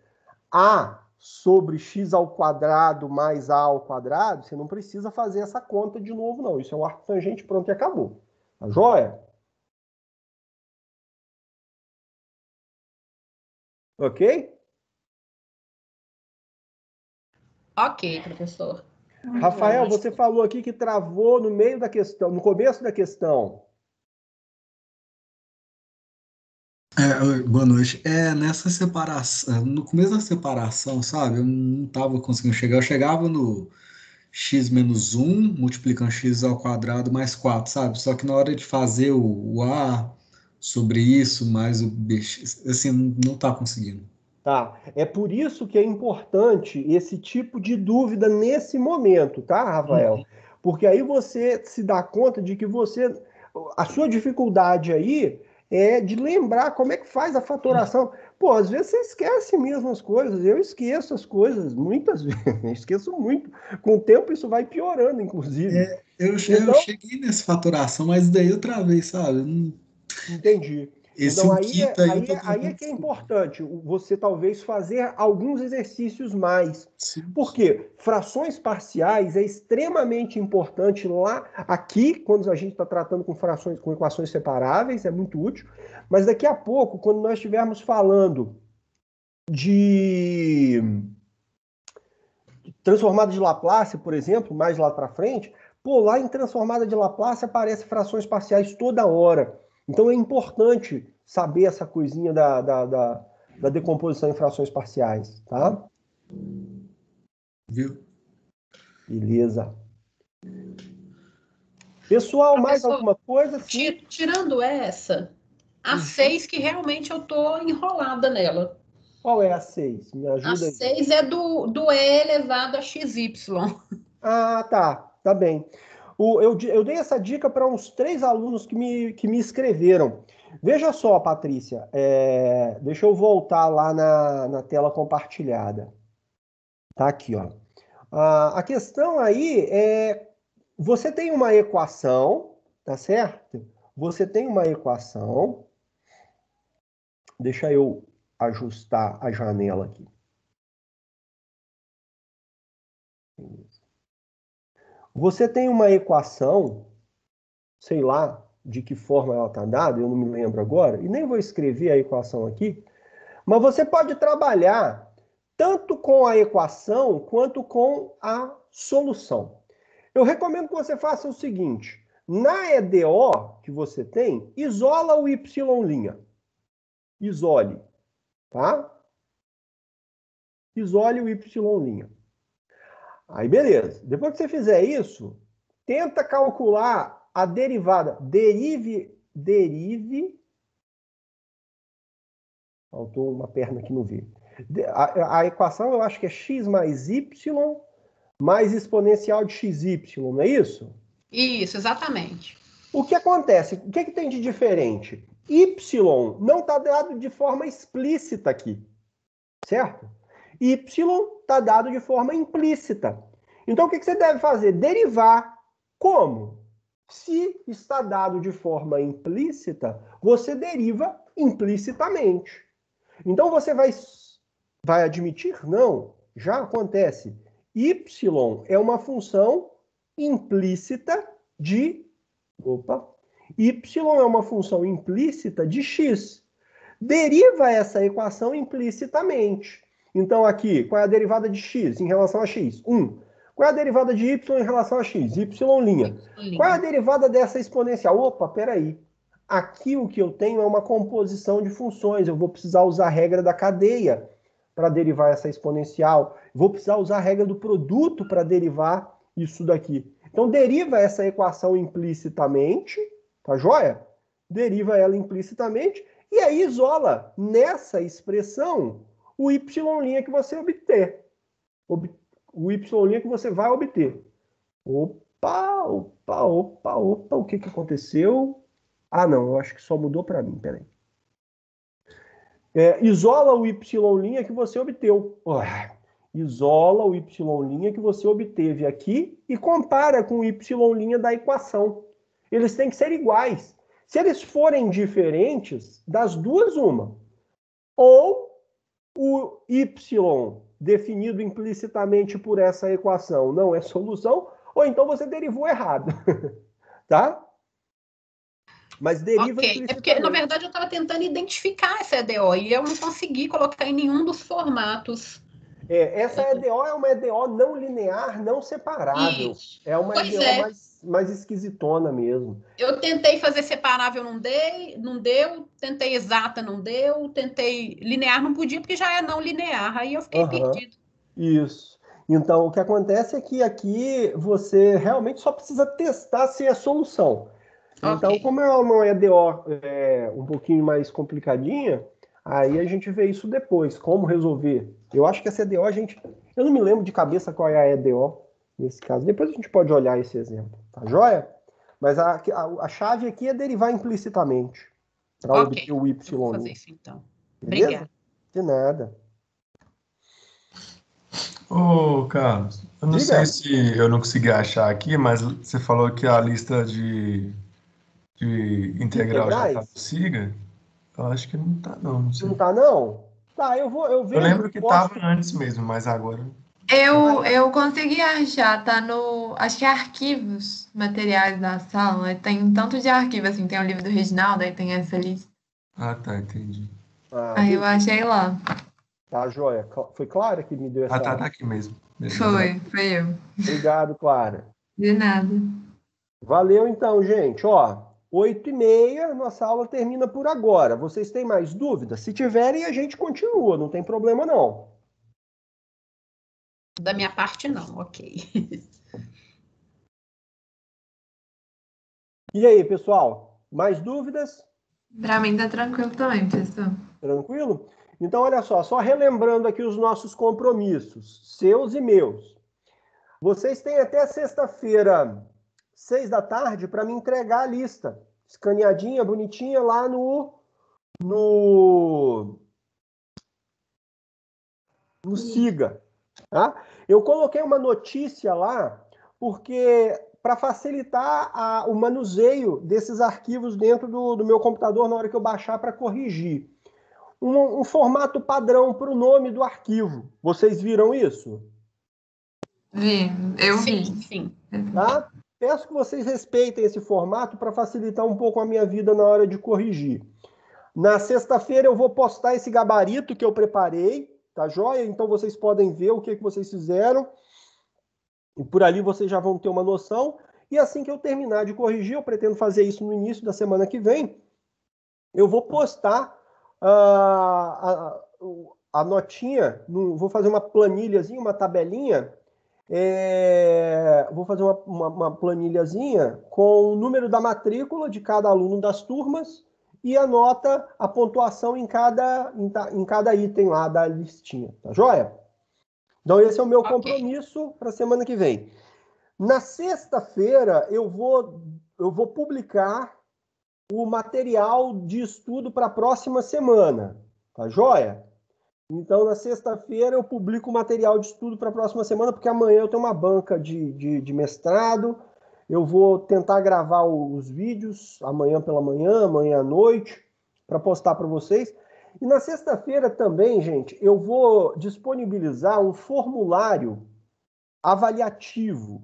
[SPEAKER 1] a sobre x ao quadrado mais a ao quadrado, você não precisa fazer essa conta de novo, não. Isso é um arco tangente, pronto, e acabou. Tá joia? Ok?
[SPEAKER 2] Ok, professor.
[SPEAKER 1] Rafael, você falou aqui que travou no meio da questão, no começo da questão.
[SPEAKER 13] Boa noite. Nessa separação, no começo da separação, sabe? Eu não estava conseguindo chegar. Eu chegava no x menos 1, multiplicando x ao quadrado mais 4, sabe? Só que na hora de fazer o a sobre isso, mais o bx, assim, não está conseguindo.
[SPEAKER 1] Tá. É por isso que é importante esse tipo de dúvida nesse momento, tá, Rafael? Porque aí você se dá conta de que a sua dificuldade aí é de lembrar como é que faz a fatoração. Pô, às vezes você esquece mesmo as coisas. Eu esqueço as coisas, muitas vezes. Eu esqueço muito. Com o tempo isso vai piorando, inclusive.
[SPEAKER 13] Eu cheguei nessa fatoração, mas daí eu travei, sabe?
[SPEAKER 1] Entendi. Então aí é que é importante você talvez fazer alguns exercícios mais. Porque frações parciais é extremamente importante aqui, quando a gente está tratando com equações separáveis, é muito útil. Mas daqui a pouco, quando nós estivermos falando de transformada de Laplace, por exemplo, mais lá para frente, lá em transformada de Laplace aparecem frações parciais toda hora. Então é importante saber essa coisinha da decomposição em frações parciais, tá?
[SPEAKER 13] Viu?
[SPEAKER 1] Beleza. Pessoal, mais alguma coisa?
[SPEAKER 2] Tirando essa, a 6 que realmente eu tô enrolada nela.
[SPEAKER 1] Qual é a 6? Me ajuda aí.
[SPEAKER 2] A 6 é do E elevado a XY.
[SPEAKER 1] Ah, tá bem. Eu dei essa dica para uns 3 alunos que me escreveram. Veja só, Patrícia, deixa eu voltar lá na tela compartilhada. Tá aqui, ó. A questão aí você tem uma equação, tá certo? Você tem uma equação. Deixa eu ajustar a janela aqui. Você tem uma equação, sei lá de que forma ela está dada, eu não me lembro agora, e nem vou escrever a equação aqui, mas você pode trabalhar tanto com a equação quanto com a solução. Eu recomendo que você faça o seguinte, na EDO que você tem, isola o Y'. Isole, tá? Isole o Y'. Aí, beleza. Depois que você fizer isso, tenta calcular a derivada. Derive. Faltou uma perna aqui no V. A equação, eu acho que é x mais y mais exponencial de xy, não é isso?
[SPEAKER 2] Isso, exatamente.
[SPEAKER 1] O que acontece? O que tem de diferente? Y não está dado de forma explícita aqui, certo? Y está dado de forma implícita. Então, o que você deve fazer? Derivar. Como? Se está dado de forma implícita, você deriva implicitamente. Então, você vai admitir? Não, já acontece. Y é uma função implícita de... Y é uma função implícita de x. Deriva essa equação implicitamente. Então, aqui, qual é a derivada de x em relação a x? 1. Qual é a derivada de y em relação a x? Y'. Qual é a derivada dessa exponencial? Opa, peraí. Aqui o que eu tenho é uma composição de funções. Eu vou precisar usar a regra da cadeia para derivar essa exponencial. Vou precisar usar a regra do produto para derivar isso daqui. Então, deriva essa equação implicitamente, tá joia? Deriva ela implicitamente e aí isola nessa expressão o y' que você obter. O y' que você vai obter. Opa, o que aconteceu? Ah, não, eu acho que só mudou para mim, peraí. Isola o y' que você obteu. Isola o y' que você obteve aqui e compara com o y' da equação. Eles têm que ser iguais. Se eles forem diferentes, das duas, uma. Ou o y definido implicitamente por essa equação não é solução, ou então você derivou errado. Tá? Mas deriva implicitamente.
[SPEAKER 2] É porque, na verdade, eu estava tentando identificar essa EDO e eu não consegui colocar em nenhum dos formatos.
[SPEAKER 1] Essa EDO é uma EDO não linear, não separável.
[SPEAKER 2] Isso.
[SPEAKER 1] É uma
[SPEAKER 2] Pois
[SPEAKER 1] EDO mais esquisitona mesmo.
[SPEAKER 2] Eu tentei fazer separável, não deu. Tentei exata, não deu. Tentei linear, não podia, porque já é não linear. Aí eu fiquei perdido.
[SPEAKER 1] Isso. Então, o que acontece é que aqui você realmente só precisa testar se é solução. Então, como é uma EDO um pouquinho mais complicadinha, aí a gente vê isso depois, como resolver. Eu acho que essa EDO eu não me lembro de cabeça qual é a EDO nesse caso. Depois a gente pode olhar esse exemplo, tá joia? Mas a chave aqui é derivar implicitamente para obter o y.
[SPEAKER 2] Vou fazer isso então.
[SPEAKER 1] Beleza?
[SPEAKER 2] Obrigada.
[SPEAKER 1] De nada.
[SPEAKER 6] Ô, Carlos, eu não sei se eu não consegui achar aqui, mas você falou que a lista de integral já está no Siga. Eu acho que não está, não. Não sei.
[SPEAKER 1] Não está, não? Tá, eu vejo.
[SPEAKER 6] Eu lembro que estava antes mesmo, mas agora...
[SPEAKER 12] Eu consegui achar, tá no... Acho que é arquivos, materiais da sala. Tem um tanto de arquivo, assim, tem o livro do Reginaldo, aí tem essa lista.
[SPEAKER 6] Ah, tá, entendi.
[SPEAKER 12] Aí eu achei lá.
[SPEAKER 1] Tá, joia. Foi Clara que me deu essa...
[SPEAKER 6] tá aqui mesmo.
[SPEAKER 12] Foi eu.
[SPEAKER 1] Obrigado, Clara.
[SPEAKER 12] De nada.
[SPEAKER 1] Valeu, então, gente. 8h30, nossa aula termina por agora. Vocês têm mais dúvidas? Se tiverem, a gente continua, não tem problema, não.
[SPEAKER 2] Da minha parte, não. Ok.
[SPEAKER 1] E aí, pessoal? Mais dúvidas?
[SPEAKER 12] Para mim tá tranquilo também, pessoal.
[SPEAKER 1] Tranquilo? Então, olha só relembrando aqui os nossos compromissos, seus e meus. Vocês têm até sexta-feira, 18h, para me entregar a lista, escaneadinha, bonitinha, lá no Siga. Tá? Eu coloquei uma notícia lá, porque para facilitar o manuseio desses arquivos dentro do meu computador na hora que eu baixar para corrigir. Um formato padrão para o nome do arquivo. Vocês viram isso?
[SPEAKER 12] Eu vi.
[SPEAKER 2] Sim.
[SPEAKER 1] Tá? Peço que vocês respeitem esse formato para facilitar um pouco a minha vida na hora de corrigir. Na sexta-feira eu vou postar esse gabarito que eu preparei, tá joia? Então vocês podem ver o que vocês fizeram. E por ali vocês já vão ter uma noção. E assim que eu terminar de corrigir, eu pretendo fazer isso no início da semana que vem, eu vou postar a notinha, vou fazer uma planilhazinha, uma tabelinha, vou fazer uma planilhazinha com o número da matrícula de cada aluno das turmas e a nota, a pontuação em cada item lá da listinha, tá joia? Então esse é o meu compromisso para a semana que vem. Na sexta-feira eu vou publicar o material de estudo para a próxima semana, tá joia? Então, na sexta-feira, eu publico o material de estudo para a próxima semana, porque amanhã eu tenho uma banca de mestrado. Eu vou tentar gravar os vídeos amanhã pela manhã, amanhã à noite, para postar para vocês. E na sexta-feira também, gente, eu vou disponibilizar um formulário avaliativo.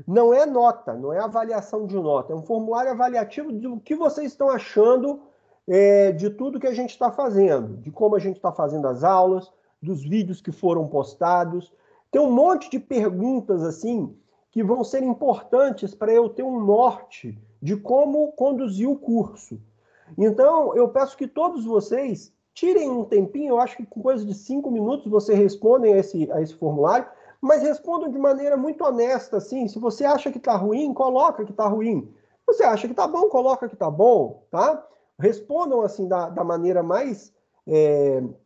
[SPEAKER 1] Não é nota, não é avaliação de nota, é um formulário avaliativo do que vocês estão achando de tudo que a gente está fazendo, de como a gente está fazendo as aulas, dos vídeos que foram postados. Tem um monte de perguntas assim que vão ser importantes para eu ter um norte de como conduzir o curso. Então, eu peço que todos vocês tirem um tempinho, eu acho que com coisa de 5 minutos vocês respondem a esse formulário, mas respondam de maneira muito honesta, assim. Se você acha que está ruim, coloca que está ruim. Se você acha que está bom, coloca que está bom, tá? Respondam assim da maneira mais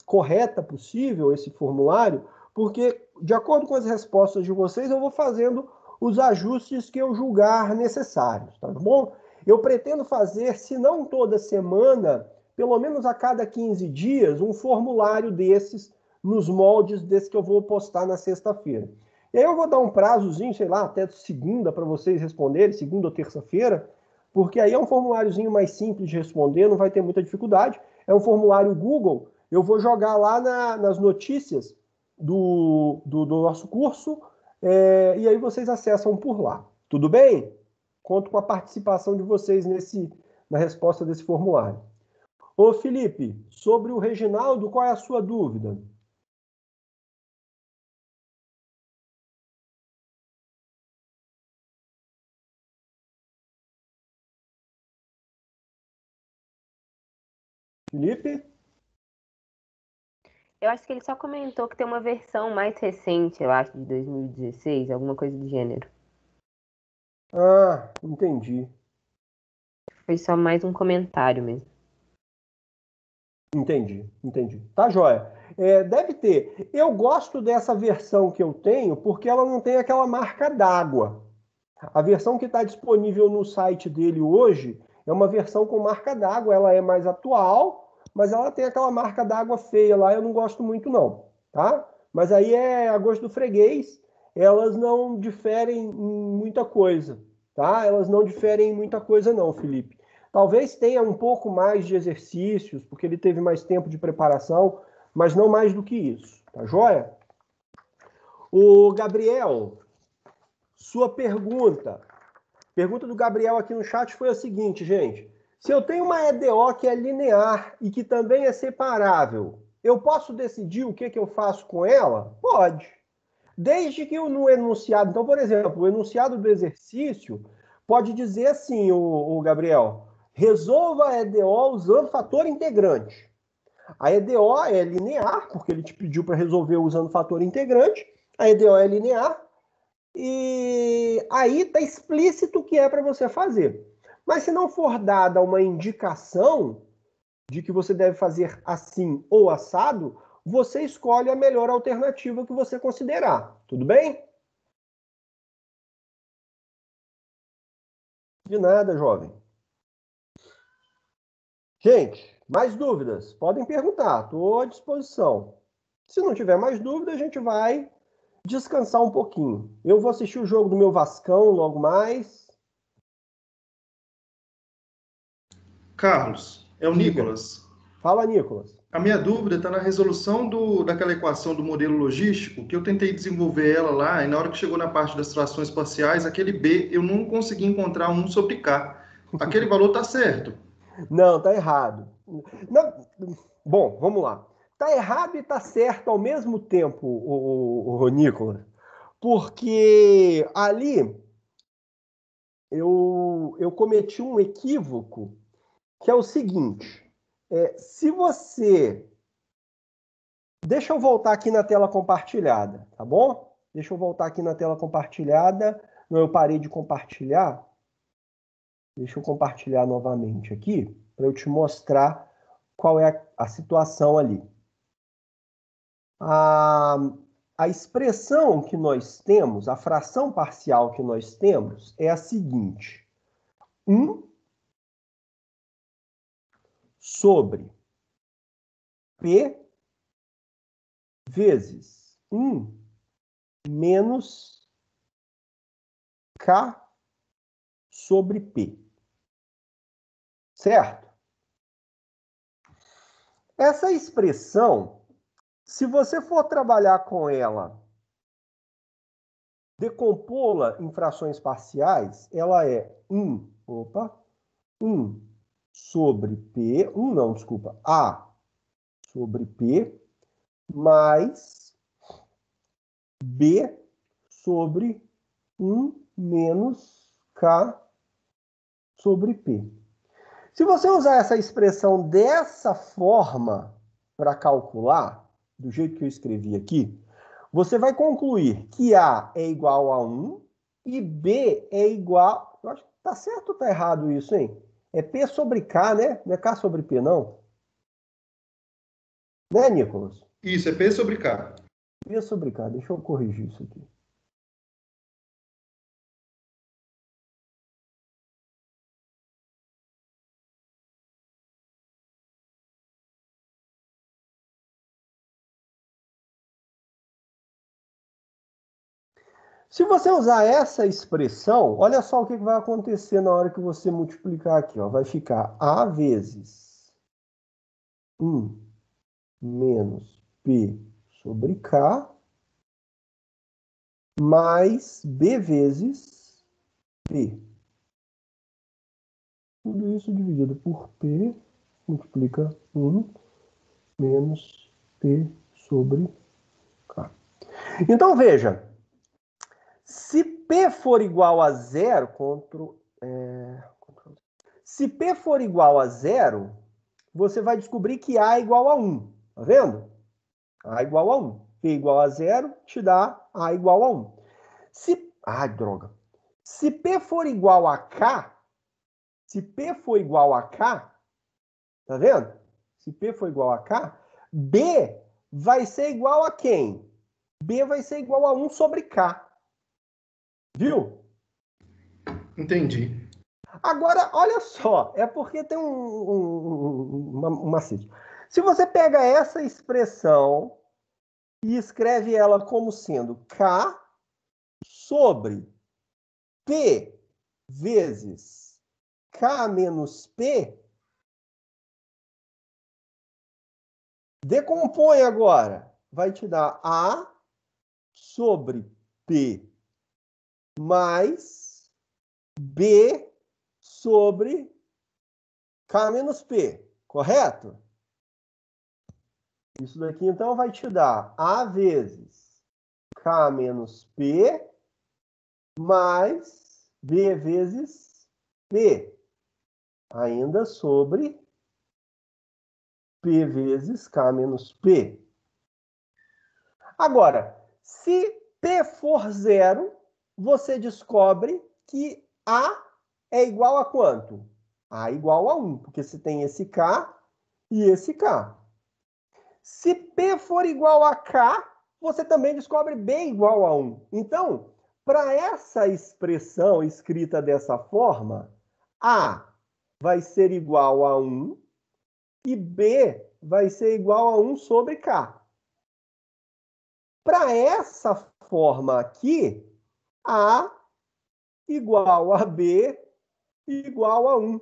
[SPEAKER 1] correta possível esse formulário, porque de acordo com as respostas de vocês, eu vou fazendo os ajustes que eu julgar necessários, tá bom? Eu pretendo fazer, se não toda semana, pelo menos a cada 15 dias, um formulário desses, nos moldes desse que eu vou postar na sexta-feira. E aí eu vou dar um prazozinho, sei lá, até segunda para vocês responderem, segunda ou terça-feira, porque aí é um formuláriozinho mais simples de responder, não vai ter muita dificuldade. É um formulário Google, eu vou jogar lá nas notícias do nosso curso, e aí vocês acessam por lá. Tudo bem? Conto com a participação de vocês na resposta desse formulário. Ô, Felipe, sobre o Reginaldo, qual é a sua dúvida? Felipe?
[SPEAKER 5] Eu acho que ele só comentou que tem uma versão mais recente, eu acho, de 2016, alguma coisa do gênero.
[SPEAKER 1] Ah, entendi.
[SPEAKER 5] Foi só mais um comentário mesmo.
[SPEAKER 1] Entendi. Tá joia. Deve ter. Eu gosto dessa versão que eu tenho porque ela não tem aquela marca d'água. A versão que está disponível no site dele hoje é uma versão com marca d'água, ela é mais atual, mas ela tem aquela marca d'água feia lá, eu não gosto muito não, tá? Mas aí é a gosto do freguês, elas não diferem em muita coisa, tá? Elas não diferem em muita coisa não, Felipe. Talvez tenha um pouco mais de exercícios, porque ele teve mais tempo de preparação, mas não mais do que isso, tá joia? O Gabriel, sua pergunta do Gabriel aqui no chat foi a seguinte, gente. Se eu tenho uma EDO que é linear e que também é separável, eu posso decidir o que eu faço com ela? Pode. Desde que no enunciado... Então, por exemplo, o enunciado do exercício pode dizer assim, o Gabriel, resolva a EDO usando fator integrante. A EDO é linear, porque ele te pediu para resolver usando fator integrante. A EDO é linear. E aí está explícito o que é para você fazer. Mas se não for dada uma indicação de que você deve fazer assim ou assado, você escolhe a melhor alternativa que você considerar. Tudo bem? De nada, jovem. Gente, mais dúvidas? Podem perguntar, estou à disposição. Se não tiver mais dúvida, a gente vai descansar um pouquinho. Eu vou assistir o jogo do meu Vascão logo mais.
[SPEAKER 14] Carlos, é o Nicolas.
[SPEAKER 1] Fala, Nicolas.
[SPEAKER 14] A minha dúvida está na resolução daquela equação do modelo logístico, que eu tentei desenvolver ela lá, e na hora que chegou na parte das frações parciais, aquele B, eu não consegui encontrar 1 sobre K. Aquele valor está certo.
[SPEAKER 1] Não, está errado. Não, bom, vamos lá. Está errado e está certo ao mesmo tempo, o Nicolas, porque ali eu cometi um equívoco, que é o seguinte, se você... Deixa eu voltar aqui na tela compartilhada, tá bom? Deixa eu voltar aqui na tela compartilhada. Não, eu parei de compartilhar. Deixa eu compartilhar novamente aqui, para eu te mostrar qual é a situação ali. A expressão que nós temos, a fração parcial que nós temos, é a seguinte. 1 sobre P vezes 1 menos K sobre P. Certo? Essa expressão, se você for trabalhar com ela, decompô-la em frações parciais, ela é 1 sobre P, A sobre P, mais B sobre 1 menos K sobre P. Se você usar essa expressão dessa forma para calcular, do jeito que eu escrevi aqui, você vai concluir que A é igual a 1 e B é igual... Eu acho que tá certo ou tá errado isso, hein? É P sobre K, né? Não é K sobre P, não? Né, Nicolas?
[SPEAKER 14] Isso, é P sobre K.
[SPEAKER 1] P sobre K. Deixa eu corrigir isso aqui. Se você usar essa expressão, olha só o que vai acontecer na hora que você multiplicar aqui. Ó. Vai ficar A vezes 1 menos P sobre K mais B vezes P. Tudo isso dividido por P multiplica 1 menos P sobre K. Então, veja. Se P for igual a 0, se P for igual a 0, você vai descobrir que A é igual a 1. Tá vendo? A igual a 1. P igual a 0 te dá A igual a 1. Se P for igual a K, tá vendo? Se P for igual a K, B vai ser igual a quem? B vai ser igual a 1 sobre K. Viu?
[SPEAKER 14] Entendi.
[SPEAKER 1] Agora, olha só, é porque tem um macete. Se você pega essa expressão e escreve ela como sendo K sobre P vezes K menos P, decompõe agora. Vai te dar A sobre P mais B sobre K menos P, correto? Isso daqui, então, vai te dar A vezes K menos P mais B vezes P, ainda sobre P vezes K menos P. Agora, se P for 0, você descobre que A é igual a quanto? A igual a 1, porque você tem esse K e esse K. Se P for igual a K, você também descobre B igual a 1. Então, para essa expressão escrita dessa forma, A vai ser igual a 1 e B vai ser igual a 1 sobre K. Para essa forma aqui, A igual a B igual a 1.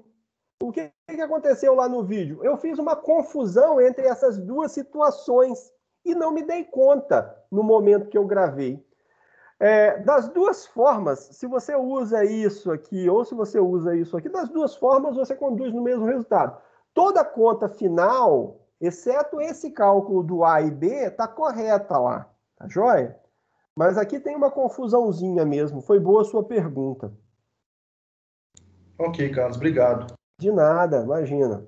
[SPEAKER 1] O que aconteceu lá no vídeo? Eu fiz uma confusão entre essas duas situações e não me dei conta no momento que eu gravei. Das duas formas, se você usa isso aqui ou se você usa isso aqui, das duas formas você conduz no mesmo resultado. Toda a conta final, exceto esse cálculo do A e B, está correta lá. Tá joia? Mas aqui tem uma confusãozinha mesmo. Foi boa a sua pergunta.
[SPEAKER 14] Ok, Carlos, obrigado.
[SPEAKER 1] De nada, imagina.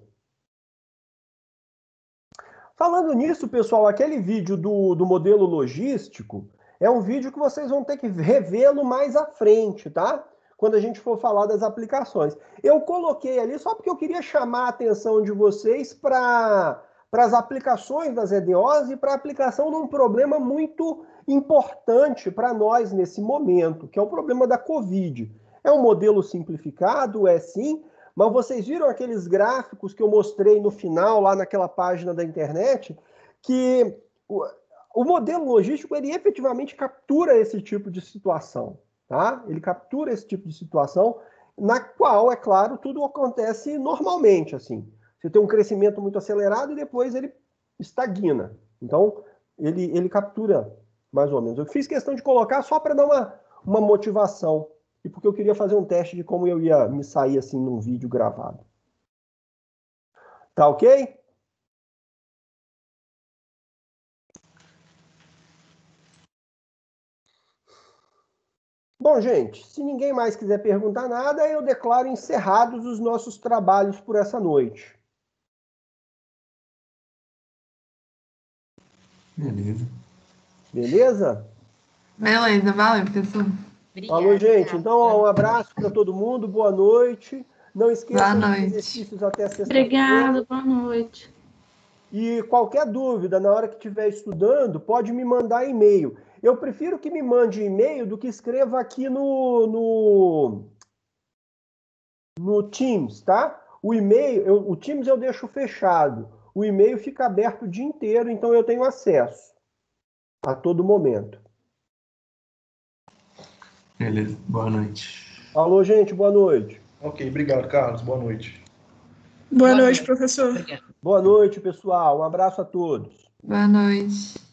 [SPEAKER 1] Falando nisso, pessoal, aquele vídeo do modelo logístico é um vídeo que vocês vão ter que revê-lo mais à frente, tá? Quando a gente for falar das aplicações. Eu coloquei ali só porque eu queria chamar a atenção de vocês para as aplicações das EDOs e para a aplicação de um problema muito importante para nós nesse momento, que é o problema da Covid. É um modelo simplificado, é sim, Mas vocês viram aqueles gráficos que eu mostrei no final, lá naquela página da internet, que o modelo logístico, ele efetivamente captura esse tipo de situação, tá? Ele captura esse tipo de situação na qual, é claro, tudo acontece normalmente, assim. Você tem um crescimento muito acelerado e depois ele estagna. Então, ele captura mais ou menos. Eu fiz questão de colocar só para dar uma motivação e porque eu queria fazer um teste de como eu ia me sair assim num vídeo gravado. Tá ok? Bom, gente, se ninguém mais quiser perguntar nada, eu declaro encerrados os nossos trabalhos por essa noite.
[SPEAKER 6] Beleza.
[SPEAKER 1] Beleza?
[SPEAKER 12] Beleza, valeu, pessoal.
[SPEAKER 1] Falou, gente. Então, um abraço para todo mundo, boa noite. Não esqueçam dos exercícios até sexta-feira.
[SPEAKER 3] Obrigada, boa noite.
[SPEAKER 1] E qualquer dúvida, na hora que estiver estudando, pode me mandar e-mail. Eu prefiro que me mande e-mail do que escreva aqui no Teams, tá? O e-mail, o Teams eu deixo fechado. O e-mail fica aberto o dia inteiro, então eu tenho acesso a todo momento.
[SPEAKER 6] Beleza, boa noite.
[SPEAKER 1] Alô, gente, boa noite.
[SPEAKER 14] Ok, obrigado, Carlos. Boa noite.
[SPEAKER 3] Boa noite, professor.
[SPEAKER 1] Boa noite, pessoal. Um abraço a todos.
[SPEAKER 12] Boa noite.